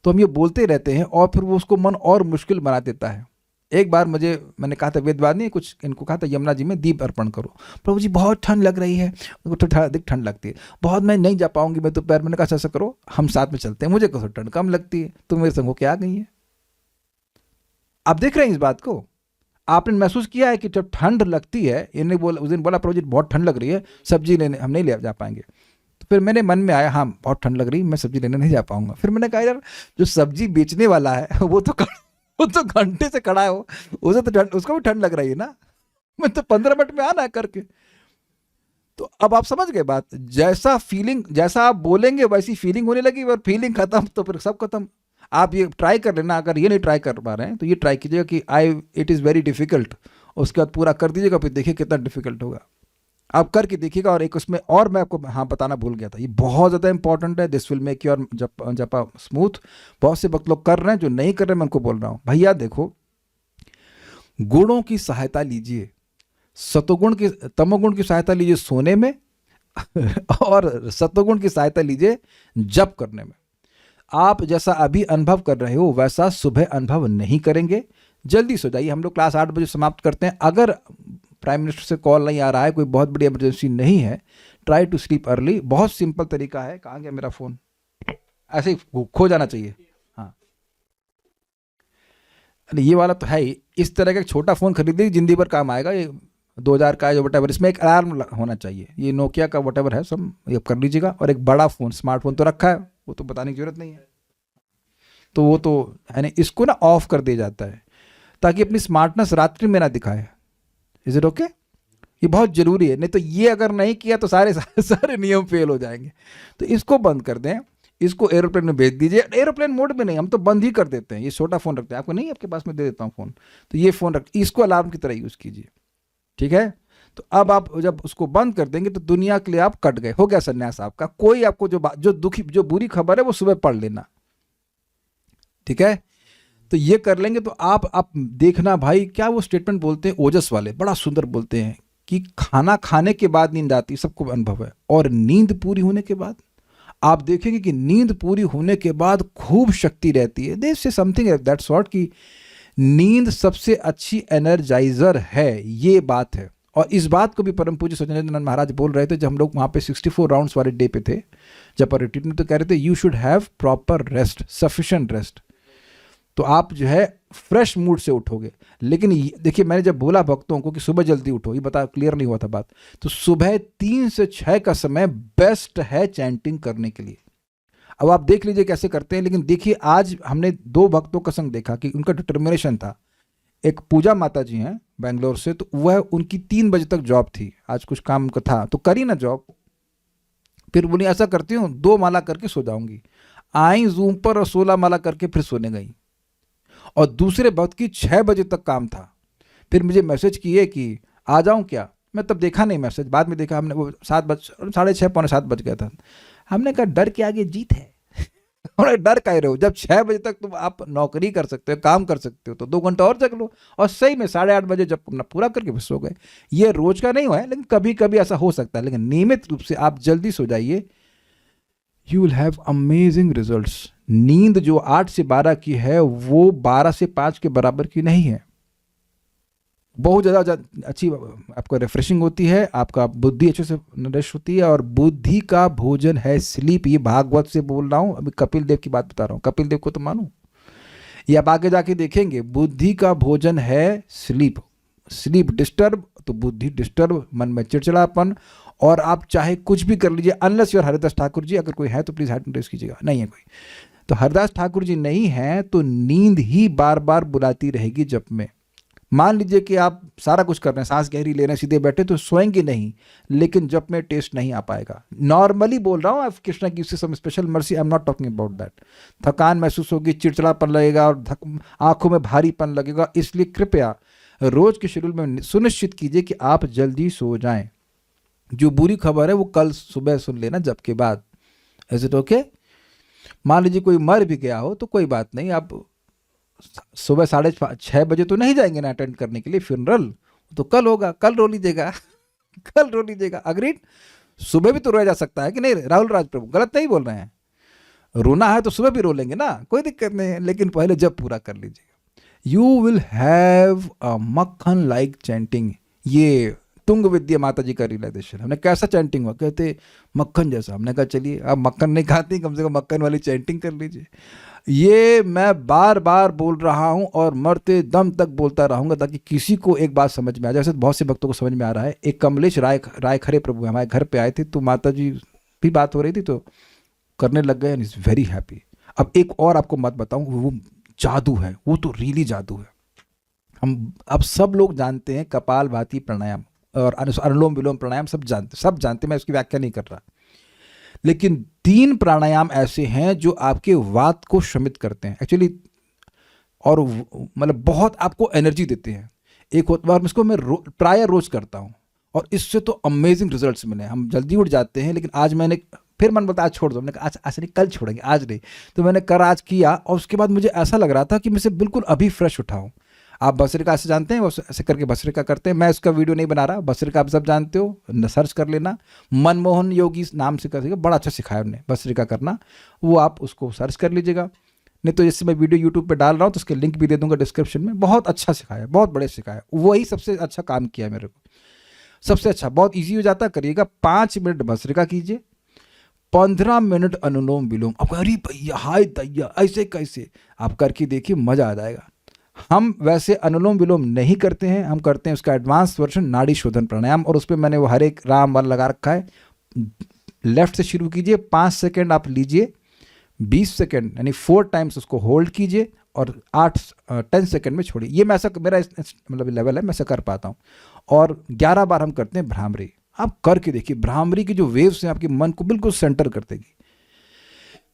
तो हम ये बोलते रहते हैं और फिर वो उसको मन और मुश्किल बना देता है। एक बार मैंने कहा था, वेदवाद ने कुछ इनको कहा था, यमुना जी में दीप अर्पण करो। प्रभु जी बहुत ठंड लग रही है, अधिक ठंड लगती है बहुत, मैं नहीं जा पाऊंगी, मैं दोपहर। मैंने कहा ऐसा करो, हम साथ में चलते हैं, मुझे कसो ठंड कम लगती है, तुम मेरे संग होके आ गई है। आप देख रहे हैं इस बात को? आपने महसूस किया है कि जब ठंड लगती है, इन्हें बोला, उस दिन बोला प्रभु जी बहुत ठंड लग रही है, सब्जी लेने हम नहीं ले जा पाएंगे। तो फिर मेरे मन में आया, हाँ बहुत ठंड लग रही है, मैं सब्जी लेने नहीं जा पाऊंगा। फिर मैंने कहा यार, जो सब्जी बेचने वाला है वो तो घंटे से खड़ा है, उसे तो उसको भी ठंड लग रही है ना, मैं तो 15 मिनट में आना है करके। तो अब आप समझ गए बात। जैसा फीलिंग, जैसा आप बोलेंगे वैसी फीलिंग होने लगी, और फीलिंग खत्म तो फिर सब खत्म। आप ये ट्राई कर लेना। अगर ये नहीं ट्राई कर पा रहे हैं तो ये ट्राई कीजिएगा कि इट इज़ वेरी डिफिकल्ट, उसके बाद पूरा कर दीजिएगा, फिर देखिए कितना डिफिकल्ट होगा। आप करके देखिएगा। और एक उसमें और मैं आपको हाँ बताना भूल गया था, ये बहुत ज़्यादा इंपॉर्टेंट है। दिस विल मेक योर जपा स्मूथ। बहुत से वक्त लोग कर रहे हैं, जो नहीं कर रहे, मैं उनको बोल रहा हूँ, भैया देखो, गुणों की सहायता लीजिए, सतोगुण की, तमोगुण की सहायता लीजिए सोने में और सतोगुण की सहायता लीजिए जप करने में। आप जैसा अभी अनुभव कर रहे हो वैसा सुबह अनुभव नहीं करेंगे। जल्दी सो जाइए। हम लोग क्लास 8 बजे समाप्त करते हैं। अगर प्राइम मिनिस्टर से कॉल नहीं आ रहा है, कोई बहुत बड़ी इमरजेंसी नहीं है, ट्राई टू स्लीप अर्ली। बहुत सिंपल तरीका है। कहाँ गया मेरा फोन? ऐसे ही खो जाना चाहिए। हाँ, ये वाला तो है ही। इस तरह का एक छोटा फोन खरीदिए, जिंदगी भर काम आएगा। ये 2000 का है, जो वटेवर, इसमें एक अलार्म होना चाहिए। ये नोकिया का वटेवर है, सब ये कर लीजिएगा। और एक बड़ा फोन, स्मार्टफोन तो रखा है, वो तो बताने की जरूरत नहीं है। तो वो तो है नहीं, इसको ना ऑफ कर दिया जाता है ताकि अपनी स्मार्टनेस रात्रि में ना दिखाए। Is it okay? ये बहुत जरूरी है, नहीं तो ये अगर नहीं किया तो सारे नियम फेल हो जाएंगे। तो इसको बंद कर दें। इसको एरोप्लेन में भेज दीजिए। एरोप्लेन मोड में नहीं, हम तो बंद ही कर देते हैं, ये छोटा फ़ोन रखते हैं, आपको नहीं, आपके पास में दे देता हूँ फ़ोन, तो ये फ़ोन रख, इसको अलार्म की तरह यूज़ कीजिए, ठीक है। तो अब आप जब उसको बंद कर देंगे तो दुनिया के लिए आप कट गए, हो गया संन्यास आपका। कोई आपको जो बुरी खबर है वो सुबह पढ़ लेना, ठीक है। तो ये कर लेंगे तो आप देखना भाई, क्या वो स्टेटमेंट बोलते हैं ओजस वाले, बड़ा सुंदर बोलते हैं कि खाना खाने के बाद नींद आती है, सबको अनुभव है, और नींद पूरी होने के बाद आप देखेंगे कि नींद पूरी होने के बाद खूब शक्ति रहती है। This is something that sort की नींद सबसे अच्छी एनर्जाइजर है, ये बात है। और इस बात को भी परम पूज्य सच्चिदानंद महाराज बोल रहे थे जब हम लोग वहाँ पे 64 राउंड्स वाले डे पे थे, जब पर रिट्रीट में, तो कह रहे थे you should have proper rest, sufficient rest, तो आप जो है फ्रेश मूड से उठोगे। लेकिन देखिए, मैंने जब बोला भक्तों को कि सुबह जल्दी उठो, ये बता क्लियर नहीं हुआ था बात, तो सुबह 3 से 6 का समय बेस्ट है चैंटिंग करने के लिए। अब आप देख लीजिए कैसे करते हैं। लेकिन देखिए, आज हमने 2 भक्तों का संग देखा कि उनका डिटर्मिनेशन था। एक पूजा माता जी हैं बेंगलोर से, तो वह उनकी 3 बजे तक जॉब थी, आज कुछ काम का था तो करी ना जॉब, फिर बोली ऐसा करती हूँ 2 माला करके सो जाऊंगी, आई जूम पर और 16 माला करके फिर सोने गई। और दूसरे भक्त की 6 बजे तक काम था, फिर मुझे मैसेज किए कि आ जाऊं क्या, मैं तब देखा नहीं मैसेज, बाद में देखा हमने, वो 6:30 पौने 7 बज गया था। हमने कहा डर के आगे जीत है। और डर कह रहे हो, जब 6 बजे तक तुम आप नौकरी कर सकते हो, काम कर सकते हो, तो 2 घंटा और जग लो। और सही में 8:30 बजे जब अपना पूरा करके फिर सो गए। ये रोज का नहीं हुआ है, लेकिन कभी कभी ऐसा हो सकता है, लेकिन नियमित रूप से आप जल्दी सो जाइए, you will have amazing results. नींद जो 8 से 12 की है वो 12 से 5 के बराबर की नहीं है, बहुत ज़्यादा अच्छी आपको रिफ्रेशिंग होती है, आपका बुद्धि अच्छे से नरिश होती है, और बुद्धि का भोजन है स्लीप। ये भागवत से बोल रहा हूँ, अभी कपिल देव की बात बता रहा हूँ, कपिल देव को तो मानो, ये आप आगे जाके देखेंगे, बुद्धि का भोजन है स्लीप। स्लीप डिस्टर्ब तो बुद्धि डिस्टर्ब, मन में चिड़चिड़ापन, और आप चाहे कुछ भी कर लीजिए, अनलेस योर हरिदास ठाकुर जी, अगर कोई है तो प्लीज़ हैंड रेज कीजिएगा, नहीं है कोई, तो हरदास ठाकुर जी नहीं है तो नींद ही बार बार बुलाती रहेगी जप में। मान लीजिए कि आप सारा कुछ कर रहे हैं, सांस गहरी ले रहे हैं, सीधे बैठे, तो सोएंगे नहीं, लेकिन जप में टेस्ट नहीं आ पाएगा। नॉर्मली बोल रहा हूँ, आप कृष्णा की some special mercy, I am not talking about that. थकान महसूस होगी, चिड़चिड़ापन लगेगा, और आंखों में भारीपन लगेगा। इसलिए कृपया रोज के शेड्यूल में सुनिश्चित कीजिए कि आप जल्दी सो जाएं। जो बुरी खबर है वो कल सुबह सुन लेना जब के बाद। Is it okay? मान लीजिए कोई मर भी गया हो तो कोई बात नहीं, आप सुबह 6:30 बजे तो नहीं जाएंगे ना अटेंड करने के लिए फ्यूनरल, तो कल होगा, कल रो लीजिएगा। कल रो लीजिएगा, अग्रीड। सुबह भी तो रोया जा सकता है कि नहीं? राहुल राज प्रभु गलत नहीं बोल रहे हैं, रोना है तो सुबह भी रो लेंगे ना, कोई दिक्कत नहीं है, लेकिन पहले जब पूरा कर लीजिएगा। यू विल हैव अ मक्खन लाइक चैंटिंग। ये तुंग विद्या माता जी का रियलाइजेशन। हमने कैसा चैंटिंग हुआ, कहते मक्खन जैसा। हमने कहा चलिए, आप मक्खन नहीं खाती, कम से कम मक्खन वाली चैंटिंग कर लीजिए। ये मैं बार बार बोल रहा हूँ और मरते दम तक बोलता रहूँगा, ताकि किसी को एक बात समझ में आ जाए। जैसे बहुत से भक्तों को समझ में आ रहा है। एक कमलेश राय खरे प्रभु हमारे घर पे आए थे, तो माता जी भी बात हो रही थी, तो करने लग गए, एंड इज़ वेरी हैप्पी। अब एक और आपको मत बताऊँ, वो जादू है, वो तो रियली जादू है। हम अब सब लोग जानते हैं कपाल भाती प्राणायाम और अनुलोम विलोम प्राणायाम, सब जानते, मैं उसकी व्याख्या नहीं कर रहा। लेकिन 3 प्राणायाम ऐसे हैं जो आपके वात को शमित करते हैं एक्चुअली, और मतलब बहुत आपको एनर्जी देते हैं। एक बार इसको मैं प्राय रोज करता हूँ, और इससे तो अमेजिंग रिजल्ट्स मिले। हम जल्दी उठ जाते हैं, लेकिन आज मैंने फिर मन बोलता आज छोड़ दो, मैंने कहा आज नहीं, कल छोड़ेंगे, आज नहीं। तो मैंने आज किया, और उसके बाद मुझे ऐसा लग रहा था कि मैं से बिल्कुल अभी फ्रेश उठा हूँ। आप भस्त्रिका ऐसे जानते हैं, वो ऐसे करके भस्त्रिका करते हैं। मैं उसका वीडियो नहीं बना रहा, भस्त्रिका आप सब जानते हो, सर्च कर लेना, मनमोहन योगी नाम से कर, बड़ा अच्छा सिखाया उन्होंने भस्त्रिका करना, वो आप उसको सर्च कर लीजिएगा। नहीं तो जैसे मैं वीडियो यूट्यूब पे डाल रहा हूँ तो उसके लिंक भी दे दूंगा डिस्क्रिप्शन में। बहुत अच्छा सिखाया, बहुत बड़े सिखाया, वही सबसे अच्छा काम किया मेरे को, सबसे अच्छा। बहुत ईजी हो जाता, करिएगा। 5 मिनट भस्त्रिका कीजिए, 15 मिनट अनुलोम विलोम। अब अरे भैया हाय दैया ऐसे कैसे, आप करके देखिए, मजा आ जाएगा। हम वैसे अनुलोम विलोम नहीं करते हैं, हम करते हैं उसका एडवांस वर्जन नाड़ी शोधन प्राणायाम, और उस पर मैंने वो हर एक राम वाला लगा रखा है। लेफ्ट से शुरू कीजिए, 5 सेकेंड आप लीजिए, 20 सेकेंड यानी 4 टाइम्स उसको होल्ड कीजिए, और 10 सेकेंड में छोड़िए। ये मैं ऐसा, मेरा मतलब लेवल है, मैं ऐसा कर पाता हूँ। और 11 बार हम करते हैं भ्रामरी। आप करके देखिए, भ्रामरी की जो वेव्स हैं आपके मन को बिल्कुल सेंटर कर देगी।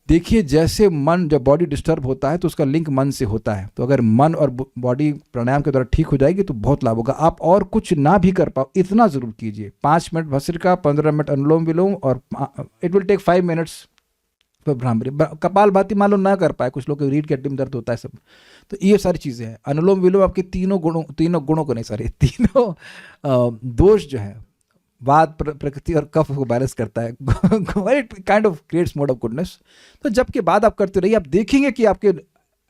देखिए, जैसे मन, जब बॉडी डिस्टर्ब होता है तो उसका लिंक मन से होता है। तो अगर मन और बॉडी प्राणायाम के द्वारा ठीक हो जाएगी तो बहुत लाभ होगा। आप और कुछ ना भी कर पाओ, इतना ज़रूर कीजिए। 5 मिनट भस्त्रिका, 15 मिनट अनुलोम विलोम, और इट विल टेक 5 मिनट्स तो भ्रामरी। कपाल भाती मान लो ना कर पाए, कुछ लोग को रीढ़ की हड्डी में दर्द होता है सब, तो ये सारी चीज़ें हैं। अनुलोम विलोम आपके तीनों गुणों को नहीं, सॉरी, तीनों दोष जो है, वात, प्रकृति और कफ को बैलेंस करता है। It kind of creates mode of goodness. तो जब के बाद आप करते रहिए, आप देखेंगे कि आपके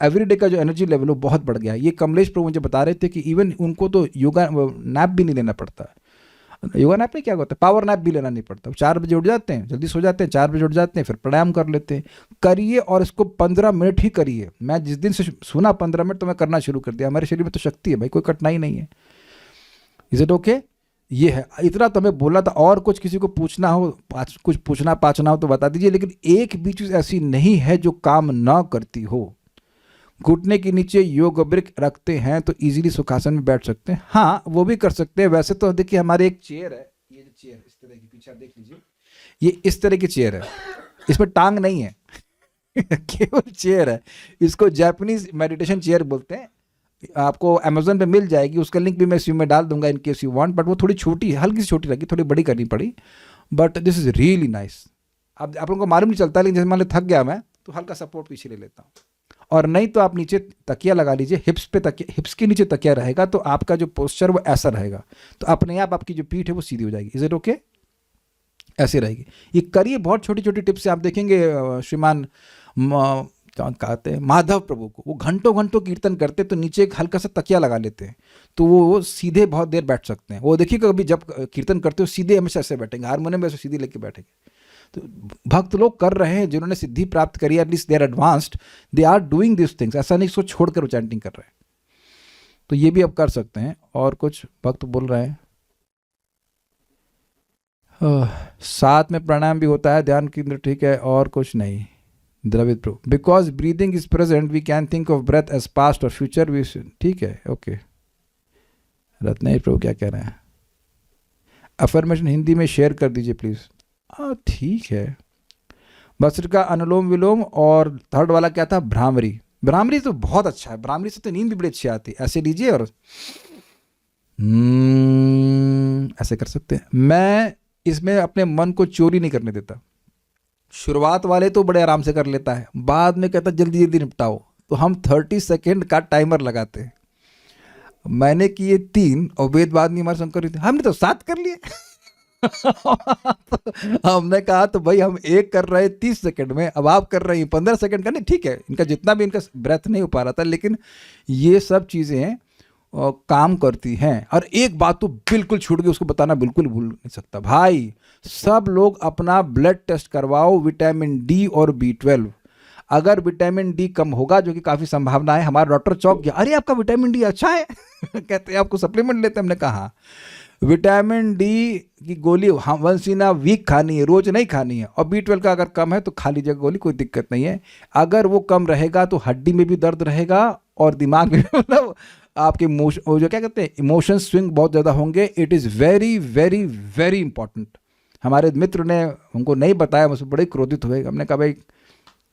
एवरीडे का जो एनर्जी लेवल वो बहुत बढ़ गया है। ये कमलेश प्रभु मुझे बता रहे थे कि इवन उनको तो योगा नैप भी नहीं लेना पड़ता। योगा नैप में क्या होता है, पावर नैप भी लेना नहीं पड़ता। 4 बजे उठ जाते हैं, जल्दी सो जाते हैं, 4 बजे उठ जाते हैं, फिर प्राणायाम कर लेते हैं। करिए, और इसको 15 मिनट ही करिए। मैं जिस दिन से सुना 15 मिनट, तो मैं करना शुरू कर दिया। हमारे शरीर में तो शक्ति है भाई, कोई कठिनाई नहीं है। Is it okay? ये है, इतना तो मैं बोला था। और कुछ किसी को पूछना हो, कुछ पूछना पाछना हो तो बता दीजिए, लेकिन एक भी चीज़ ऐसी नहीं है जो काम ना करती हो। घुटने के नीचे योग ब्रिक रखते हैं तो इजीली सुखासन में बैठ सकते हैं। हाँ, वो भी कर सकते हैं। वैसे तो देखिए, हमारे एक चेयर है, ये जो चेयर इस तरह की, पीछे आप देख लीजिए, ये इस तरह की चेयर है, इसमें टांग नहीं है। केवल चेयर है। इसको जापानीज मेडिटेशन चेयर बोलते हैं। आपको अमेजोन पे मिल जाएगी, उसका लिंक भी मैं इसी में डाल दूंगा in case you want. But वो थोड़ी छोटी है, हल्की सी छोटी लगी, थोड़ी बड़ी करनी पड़ी। But this is really nice. अब आप लोगों को मालूम नहीं चलता, लेकिन जैसे मान लो थक गया मैं, तो हल्का सपोर्ट पीछे ले लेता हूँ। और नहीं तो आप नीचे तकिया लगा लीजिए, हिप्स पे तकिया, हिप्स के नीचे तकिया रहेगा, तो आपका जो पोस्चर वो ऐसा रहेगा, तो अपने आप आपकी जो पीठ है वो सीधी हो जाएगी। Is it okay? ऐसे रहेगी। ये करिए, बहुत छोटी छोटी टिप्स से आप देखेंगे। श्रीमान क्या कहते हैं, माधव प्रभु को, वो घंटों घंटों कीर्तन करते, तो नीचे एक हल्का सा तकिया लगा लेते हैं, तो वो सीधे बहुत देर बैठ सकते हैं। वो देखिएगा, कभी जब कीर्तन करते हो सीधे हमेशा ऐसे बैठेंगे, हारमोनियम में ऐसे सीधे लेके बैठेंगे। तो भक्त लोग कर रहे हैं, जिन्होंने सिद्धि प्राप्त करी, at least they are advanced, they are doing this things. ऐसा नहीं इसको छोड़कर वो चैंटिंग कर रहे हैं। तो ये भी आप कर सकते हैं। और कुछ भक्त बोल रहे हैं, साथ में प्राणायाम भी होता है, ध्यान केंद्र, ठीक है, और कुछ नहीं। द्रविड प्रो, because breathing is present we can think of breath as past और फ्यूचर वी, ठीक है, ओके। रत्न प्रभु क्या कह रहे हैं? अफर्मेशन हिंदी में शेयर कर दीजिए प्लीज। हाँ ठीक है। भस्त्रिका, अनुलोम विलोम, और थर्ड वाला क्या था, भ्रामरी। भ्रामरी तो बहुत अच्छा है, भ्रामरी से तो नींद भी बड़ी अच्छी आती है। ऐसे लीजिए और ऐसे कर सकते हैं। मैं इसमें अपने मन को चोरी नहीं करने देता। शुरुआत वाले तो बड़े आराम से कर लेता है, बाद में कहता जल्दी जल्दी निपटाओ, तो हम 30 सेकेंड का टाइमर लगाते हैं। मैंने किए 3 और वेद बाद में हमारे शंकर थे, हमने तो 7 कर लिए। तो हमने कहा तो भाई हम एक कर रहे 30 सेकंड में, अब आप कर रहे हैं 15 सेकंड का। नहीं ठीक है, इनका जितना भी इनका ब्रेथ नहीं हो पा रहा था, लेकिन ये सब चीज़ें काम करती हैं। और एक बात तो बिल्कुल छूट गई, उसको बताना बिल्कुल भूल नहीं सकता भाई, सब लोग अपना ब्लड टेस्ट करवाओ, विटामिन डी और B12। अगर विटामिन डी कम होगा, जो कि काफ़ी संभावना है, हमारा डॉक्टर चौंक गया, अरे आपका विटामिन डी अच्छा है। कहते हैं आपको सप्लीमेंट लेते हैं। हमने कहा विटामिन डी की गोली वंस इन अ वीक खानी है, रोज नहीं खानी है। और B12 का अगर कम है तो खा लीजिए गोली, कोई दिक्कत नहीं है। अगर वो कम रहेगा तो हड्डी में भी दर्द रहेगा और दिमाग में मतलब आपके जो क्या कहते हैं, इमोशन स्विंग बहुत ज़्यादा होंगे। It is very very very important. हमारे मित्र ने हमको नहीं बताया, मुझसे बड़े क्रोधित हुए। हमने कहा भाई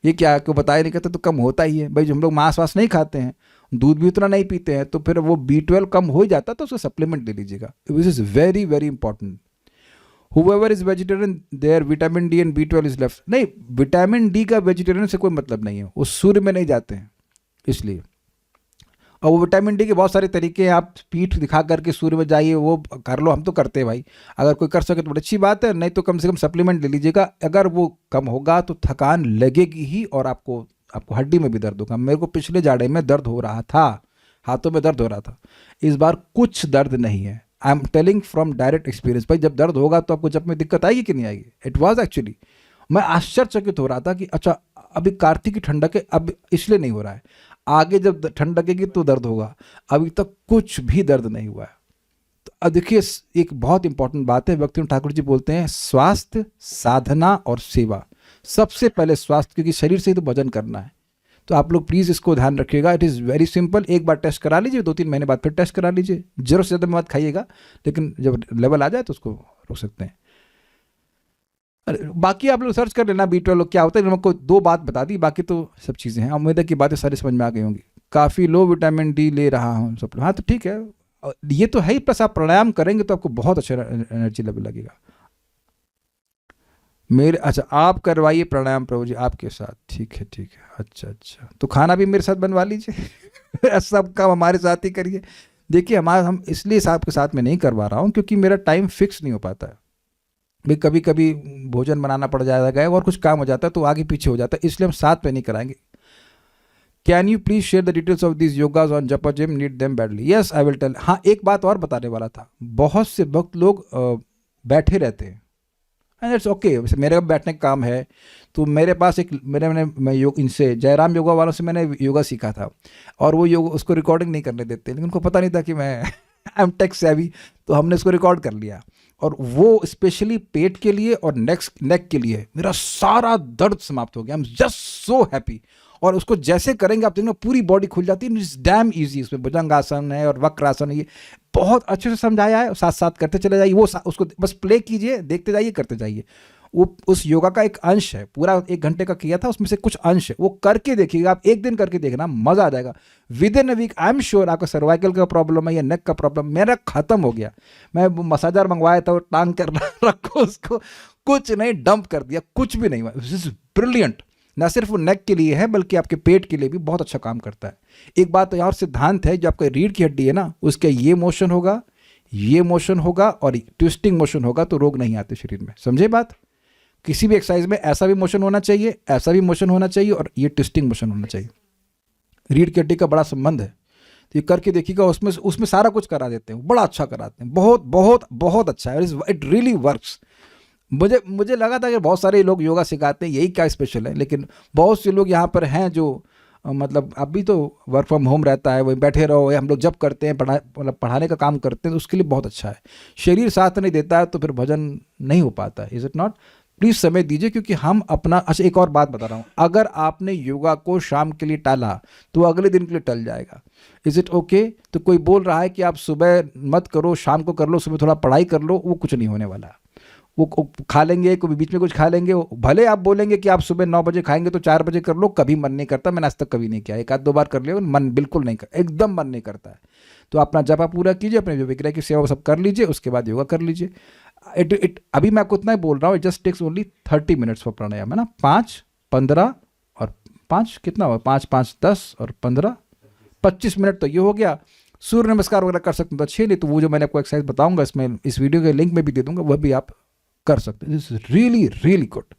ये क्या, क्यों बताया नहीं? कहते तो कम होता ही है भाई, जो हम लोग मांस वास नहीं खाते हैं, दूध भी उतना नहीं पीते हैं, तो फिर वो B12 कम हो जाता, तो उसका सप्लीमेंट ले लीजिएगा। This is very very important. However is vegetarian there vitamin D and B12 is left. नहीं, विटामिन डी का वेजिटेरियन से कोई मतलब नहीं है, वो सूर्य में नहीं जाते हैं इसलिए। और वो विटामिन डी के बहुत सारे तरीके हैं, आप पीठ दिखा करके सूर्य में जाइए, वो कर लो, हम तो करते हैं भाई। अगर कोई कर सके तो बड़ी अच्छी बात है, नहीं तो कम से कम सप्लीमेंट ले लीजिएगा। अगर वो कम होगा तो थकान लगेगी ही, और आपको हड्डी में भी दर्द होगा। मेरे को पिछले जाड़े में दर्द हो रहा था, हाथों में दर्द हो रहा था। इस बार कुछ दर्द नहीं है। I am telling from direct experience. भाई जब दर्द होगा तो आपको जब में दिक्कत आएगी कि नहीं आएगी। इट वॉज एक्चुअली, मैं आश्चर्यचकित हो रहा था कि अच्छा अभी कार्तिक की ठंडक है, अब इसलिए नहीं हो रहा है, आगे जब ठंड लगेगी तो दर्द होगा। अभी तक कुछ भी दर्द नहीं हुआ है। तो अब देखिए, एक बहुत इंपॉर्टेंट बात है, भक्ति ठाकुर जी बोलते हैं स्वास्थ्य, साधना और सेवा। सबसे पहले स्वास्थ्य, क्योंकि शरीर से ही तो भजन करना है। तो आप लोग प्लीज़ इसको ध्यान रखिएगा। It is very simple. एक बार टेस्ट करा लीजिए, 2-3 महीने बाद फिर टेस्ट करा लीजिए। जरूरत से ज़्यादा मत खाइएगा, लेकिन जब लेवल आ जाए तो उसको रोक सकते हैं। अरे बाकी आप लोग सर्च कर लेना B12 क्या होता है, मैंने आपको 2 बात बता दी, बाकी तो सब चीज़ें हैं। उम्मीद है कि बातें सारी समझ में आ गई होंगी। काफ़ी लो विटामिन डी ले रहा हूँ सब लोग, हाँ तो ठीक है, ये तो है ही, प्लस आप प्राणायाम करेंगे तो आपको बहुत अच्छा एनर्जी लेवल लगेगा। मेरे अच्छा आप करवाइए प्राणायाम प्रभु जी आपके साथ, ठीक है ठीक है, अच्छा तो खाना भी मेरे साथ बनवा लीजिए सब काम हमारे साथ ही करिए। देखिए हम इसलिए आपके साथ में नहीं करवा रहा हूँ क्योंकि मेरा टाइम फिक्स नहीं हो पाता है भाई, कभी कभी भोजन बनाना पड़ जाएगा और कुछ काम हो जाता है तो आगे पीछे हो जाता है, इसलिए हम साथ में नहीं कराएंगे। Can you please share the details of this yogas on japa gym, need them badly. Yes I will tell. हाँ एक बात और बताने वाला था, बहुत से वक्त लोग बैठे रहते हैं एंड इट्स ओके। मेरे बैठने का काम है तो मेरे पास एक मैं योग इनसे जयराम योगा वालों से मैंने योगा सीखा था और वो योग उसको रिकॉर्डिंग नहीं करने देते, लेकिन उनको पता नहीं था कि मैं आई एम टेक सेवी, तो हमने इसको रिकॉर्ड कर लिया और वो स्पेशली पेट के लिए और नेक के लिए मेरा सारा दर्द समाप्त हो गया। I am just so happy. और उसको जैसे करेंगे आप देखेंगे पूरी बॉडी खुल जाती है, इट्स डैम इजी। उसमें भुजंग आसन है और वक्र आसन है, ये बहुत अच्छे से समझाया है, साथ साथ करते चले जाइए। वो उसको बस प्ले कीजिए, देखते जाइए, करते जाइए। वो उस योगा का एक अंश है, पूरा 1 घंटे का किया था, उसमें से कुछ अंश है, वो करके देखिएगा आप, एक दिन करके देखना, मजा आ जाएगा। Within a week I am sure आपका सर्वाइकल का प्रॉब्लम है या नेक का प्रॉब्लम मेरा खत्म हो गया। मैं मसाजर मंगवाया था, वो टांग कर रखो उसको, कुछ नहीं, डंप कर दिया, कुछ भी नहीं हुआ। This is brilliant. ना सिर्फ वो नेक के लिए है बल्कि आपके पेट के लिए भी बहुत अच्छा काम करता है। एक बात और सिद्धांत है, जो आपका रीढ़ की हड्डी है ना, उसका ये मोशन होगा, ये मोशन होगा और ट्विस्टिंग मोशन होगा तो रोग नहीं आते शरीर में। समझे बात? किसी भी एक्सरसाइज में ऐसा भी मोशन होना चाहिए, ऐसा भी मोशन होना चाहिए और ये ट्विस्टिंग मोशन होना चाहिए। रीढ़ की हड्डी का बड़ा संबंध है, तो ये करके देखिएगा। उसमें सारा कुछ करा देते हैं, बड़ा अच्छा कराते हैं, बहुत बहुत बहुत अच्छा है। It really works. मुझे लगा था कि बहुत सारे लोग योगा सिखाते हैं, यही क्या स्पेशल है, लेकिन बहुत से लोग यहाँ पर हैं जो मतलब अभी तो वर्क फ्रॉम होम रहता है, वही बैठे रहो, हम लोग जब करते हैं मतलब पढ़ाने का काम करते हैं, तो उसके लिए बहुत अच्छा है। शरीर साथ नहीं देता है तो फिर भजन नहीं हो पाता है। Is it not? प्लीज़ समय दीजिए, क्योंकि हम अपना अच्छा एक और बात बता रहा हूँ, अगर आपने योगा को शाम के लिए टाला तो अगले दिन के लिए टल जाएगा। Is it okay? तो कोई बोल रहा है कि आप सुबह मत करो, शाम को कर लो, सुबह थोड़ा पढ़ाई कर लो, वो कुछ नहीं होने वाला। वो खा लेंगे, कोई बीच में कुछ खा लेंगे, भले आप बोलेंगे कि आप सुबह 9 बजे खाएंगे तो 4 बजे कर लो, कभी मन नहीं करता। मैंने आज तक कभी नहीं किया, 1-2 बार कर लिया, मन बिल्कुल नहीं कर, एकदम मन नहीं करता है। तो अपना जपा पूरा कीजिए, अपने जो विग्रह की सेवा सब कर लीजिए, उसके बाद योगा कर लीजिए। अभी मैं आपको इतना ही बोल रहा हूँ, just takes only 30 minutes for pranayama, है ना। 5, 15 और 5 कितना हुआ, 5, 5, 10 और 15, 25 मिनट तो ये हो गया। सूर्य नमस्कार वगैरह कर सकते हैं तो अच्छे, नहीं तो वो जो मैंने आपको एक्सरसाइज बताऊंगा इसमें, इस वीडियो के लिंक में भी दे दूंगा, वह भी आप कर सकते हैं। This is really really good.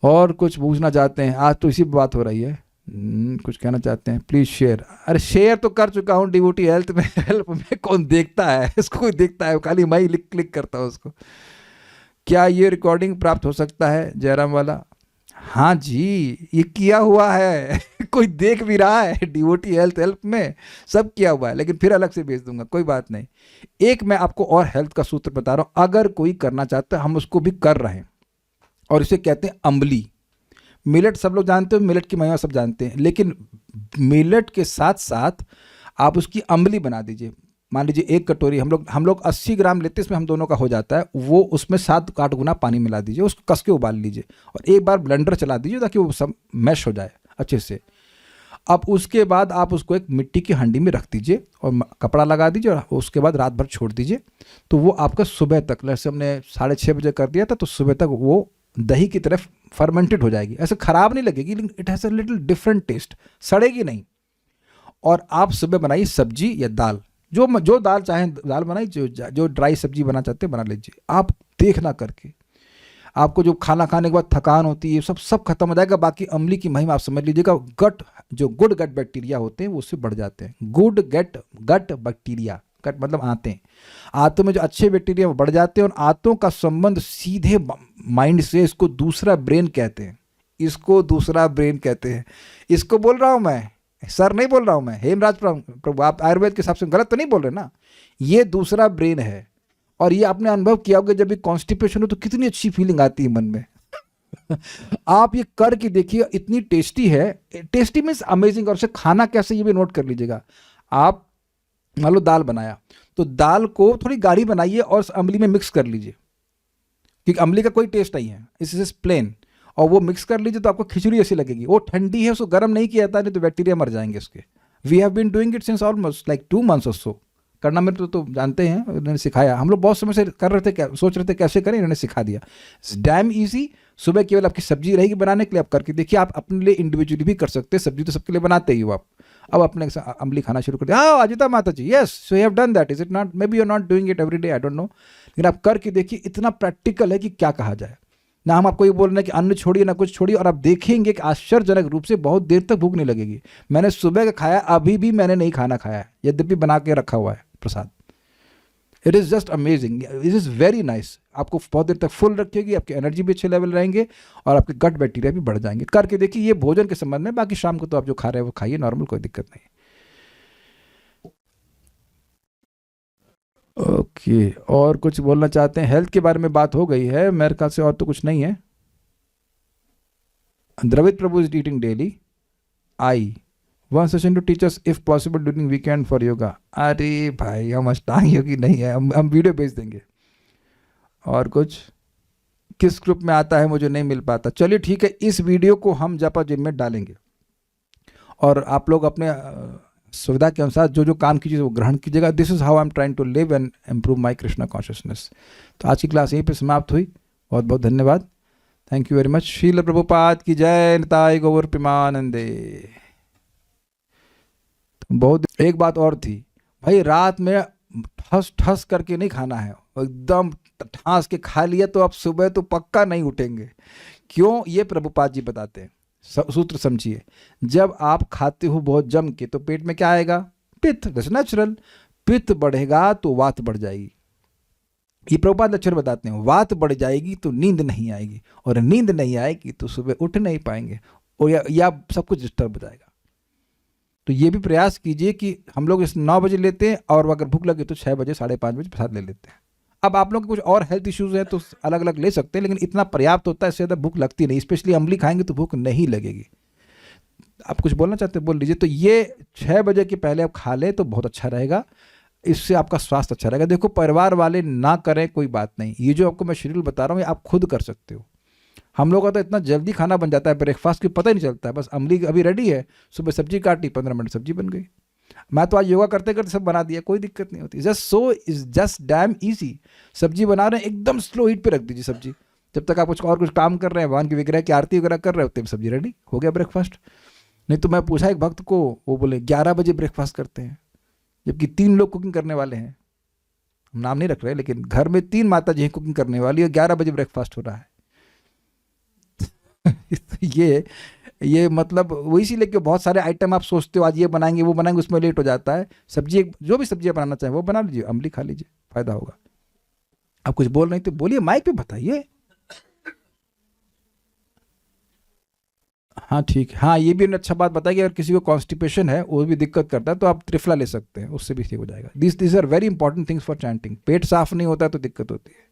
और कुछ पूछना चाहते हैं? आज तो इसी पर बात हो रही है। कुछ कहना चाहते हैं? Please share. अरे शेयर तो कर चुका हूँ, डिवोटी हेल्प में कौन देखता है इसको? कोई देखता है? खाली मैं ही क्लिक करता हूँ उसको। क्या ये रिकॉर्डिंग प्राप्त हो सकता है जयराम वाला? हाँ जी, ये किया हुआ है कोई देख भी रहा है, डिवोटी हेल्प में सब किया हुआ है, लेकिन फिर अलग से भेज दूंगा, कोई बात नहीं। एक मैं आपको और हेल्थ का सूत्र बता रहा हूं, अगर कोई करना चाहता है, हम उसको भी कर रहे हैं, और इसे कहते हैं अम्बली। मिलेट सब लोग जानते हो, मिलेट की महिमा सब जानते हैं, लेकिन मिलेट के साथ साथ आप उसकी अम्बली बना दीजिए। मान लीजिए 1 कटोरी हम लोग 80 ग्राम लेते हैं, इसमें हम दोनों का हो जाता है, वो उसमें 7-8 गुना पानी मिला दीजिए, उसको कस के उबाल लीजिए और एक बार ब्लेंडर चला दीजिए ताकि वो सब मैश हो जाए अच्छे से। अब उसके बाद आप उसको एक मिट्टी की हांडी में रख दीजिए और कपड़ा लगा दीजिए और उसके बाद रात भर छोड़ दीजिए। तो वो आपका सुबह तक, जैसे हमने 6:30 बजे कर दिया था, तो सुबह तक वो दही की तरफ फर्मेंटेड हो जाएगी। ऐसे खराब नहीं लगेगी, लेकिन it has a little different taste, सड़ेगी नहीं। और आप सुबह बनाइए सब्जी या दाल, जो दाल चाहें दाल बनाइए, जो ड्राई सब्जी बना चाहते हैं बना लीजिए। आप देखना करके, आपको जो खाना खाने के बाद थकान होती है सब खत्म हो जाएगा। बाकी अम्ली की महिमा आप समझ लीजिएगा, जो गुड गट बैक्टीरिया होते हैं वो उससे बढ़ जाते हैं। गुड गट बैक्टीरिया, गट मतलब आंतें, आंतों में जो अच्छे बैक्टीरिया वो बढ़ जाते हैं। और आंतों का संबंध सीधे माइंड से, इसको दूसरा ब्रेन कहते हैं, इसको दूसरा ब्रेन कहते हैं। इसको बोल रहा हूँ मैं, सर नहीं बोल रहा हूँ मैं, हेमराज प्रभु, आप आयुर्वेद के हिसाब से गलत तो नहीं बोल रहे ना। ये दूसरा ब्रेन है, और ये आपने अनुभव किया होगा, जब भी कॉन्स्टिपेशन हो तो कितनी अच्छी फीलिंग आती है मन में आप ये करके देखिए, इतनी टेस्टी है। Tasty means amazing. और उसे खाना कैसे ये भी नोट कर लीजिएगा। आप मान लो दाल बनाया, तो दाल को थोड़ी गाढ़ी बनाइए और अम्बली में मिक्स कर लीजिए, क्योंकि अमली का कोई टेस्ट नहीं है, इस प्लेन। और वो मिक्स कर लीजिए तो आपको खिचड़ी ऐसी लगेगी। वो ठंडी है, उसको गर्म नहीं किया जाता, नहीं तो बैक्टीरिया मर जाएंगे उसके। We have been doing it since almost like 2 months और सो। करना मेरे तो जानते हैं, उन्होंने सिखाया। हम लोग बहुत समय से कर रहे थे, सोच रहे थे कैसे करें, इन्होंने सिखा दिया। It's damn easy. सुबह केवल आपकी सब्जी रहेगी बनाने के लिए, आप करके देखिए। आप अपने लिए इंडिविजुअली भी कर सकते हैं, सब्जी तो सबके लिए बनाते ही हो आप। अब अपने अमली खाना शुरू कर दिया। हाँ Ajita Mata ji, yes so you have done that, is it not? Maybe you are not doing it every day, I don't know, लेकिन आप करके देखिए। इतना प्रैक्टिकल है कि क्या कहा जाए। ना हम आपको ये बोल रहे हैं कि अन्न छोड़िए ना कुछ छोड़िए, और आप देखेंगे कि आश्चर्यजनक रूप से बहुत देर तक भूख नहीं लगेगी। मैंने सुबह का खाया, अभी भी मैंने नहीं खाना खाया है, यद्यपि बना के रखा हुआ है प्रसाद। It is just amazing, it is very nice. आपको बहुत देर तक फुल रखेगी, आपके एनर्जी भी अच्छे लेवल रहेंगे, और आपके गट बैक्टीरिया भी बढ़ जाएंगे। करके देखिए, ये भोजन के संबंध में। बाकी शाम को तो आप जो खा रहे हैं वो खाइए, नॉर्मल, कोई दिक्कत नहीं। ओके, और कुछ बोलना चाहते हैं? हेल्थ के बारे में बात हो गई है मेरे ख्याल से, और तो कुछ नहीं है। Dravid Prabhu is eating daily. I want session to teach us if possible during weekend for yoga. अरे भाई, हम अष्टांग योगी नहीं है, हम वीडियो भेज देंगे। और कुछ? किस ग्रुप में आता है, मुझे नहीं मिल पाता। चलिए ठीक है, इस वीडियो को हम जापा जिम में डालेंगे, और आप लोग अपने सुविधा के अनुसार जो जो काम कीजिए वो ग्रहण कीजिएगा। This is how I am trying to live and improve my Krishna consciousness. तो आज की क्लास यहीं पे समाप्त हुई। बहुत बहुत धन्यवाद, thank you very much. Srila Prabhupada की जय। निताय गौर प्रेमानंदे। बहुत एक बात और थी भाई, रात में ठस ठस करके नहीं खाना है, एकदम ठास के खा लिया तो आप सुबह तो पक्का नहीं उठेंगे। क्यों? ये प्रभुपाद जी बताते हैं, सूत्र समझिए। जब आप खाते हो बहुत जम के तो पेट में क्या आएगा? पित्त, दैट्स नेचुरल। पित्त बढ़ेगा तो वात बढ़ जाएगी। ये प्रभुपाद लक्षण बताते हैं। वात बढ़ जाएगी तो नींद नहीं आएगी, और नींद नहीं आएगी तो सुबह उठ नहीं पाएंगे, और या सब कुछ डिस्टर्ब हो जाएगा। तो ये भी प्रयास कीजिए कि हम लोग इस 9 बजे लेते हैं, और अगर भूख लगे तो 6 बजे 5:30 बजे प्रसाद ले लेते हैं। अब आप लोग के कुछ और हेल्थ इश्यूज हैं तो अलग अलग ले सकते हैं, लेकिन इतना पर्याप्त होता है, इससे ज़्यादा भूख लगती नहीं। स्पेशली अमली खाएंगे तो भूख नहीं लगेगी। आप कुछ बोलना चाहते हैं बोल लीजिए। तो ये 6 बजे के पहले आप खा लें तो बहुत अच्छा रहेगा, इससे आपका स्वास्थ्य अच्छा रहेगा। देखो, परिवार वाले ना करें कोई बात नहीं, ये जो आपको मैं शेड्यूल बता रहा हूँ ये आप खुद कर सकते हो। हम लोग का तो इतना जल्दी खाना बन जाता है, ब्रेकफास्ट की पता ही नहीं चलता है। बस अमली अभी रेडी है, सुबह सब्जी काटी, 15 मिनट सब्जी बन गई। मैं तो आज योगा करते करते सब बना दिया, कोई दिक्कत नहीं होती। Just dam easy. सब्जी बना रहे हैं, एकदम स्लो हीट पे रख दीजिए सब्जी। जब तक आप कुछ काम कर रहे हैं, भगवान की विग्रह की आरती वगैरह कर रहे होते हैं, सब्जी रेडी हो गया, ब्रेकफास्ट। नहीं तो मैं पूछा एक भक्त को, वो बोले 11 बजे ब्रेकफास्ट करते हैं, जबकि 3 लोग कुकिंग करने वाले हैं। हम नाम नहीं रख रहे, लेकिन घर में 3 माता जी हैं कुकिंग करने वाली, और 11 बजे ब्रेकफास्ट हो रहा है। ये मतलब वो इसीलिए कि बहुत सारे आइटम आप सोचते हो आज ये बनाएंगे वो बनाएंगे, उसमें लेट हो जाता है। सब्जी जो भी सब्जियां बनाना चाहें वो बना लीजिए, अमली खा लीजिए, फायदा होगा। आप कुछ बोल नहीं तो बोलिए, माइक पे बताइए। हाँ ठीक है। हाँ, ये भी अच्छा बात बताई कि अगर किसी को कॉन्स्टिपेशन है, वो भी दिक्कत करता है, तो आप त्रिफला ले सकते हैं, उससे भी ठीक हो जाएगा। This are very important things for chanting. पेट साफ नहीं होता है तो दिक्कत होती है।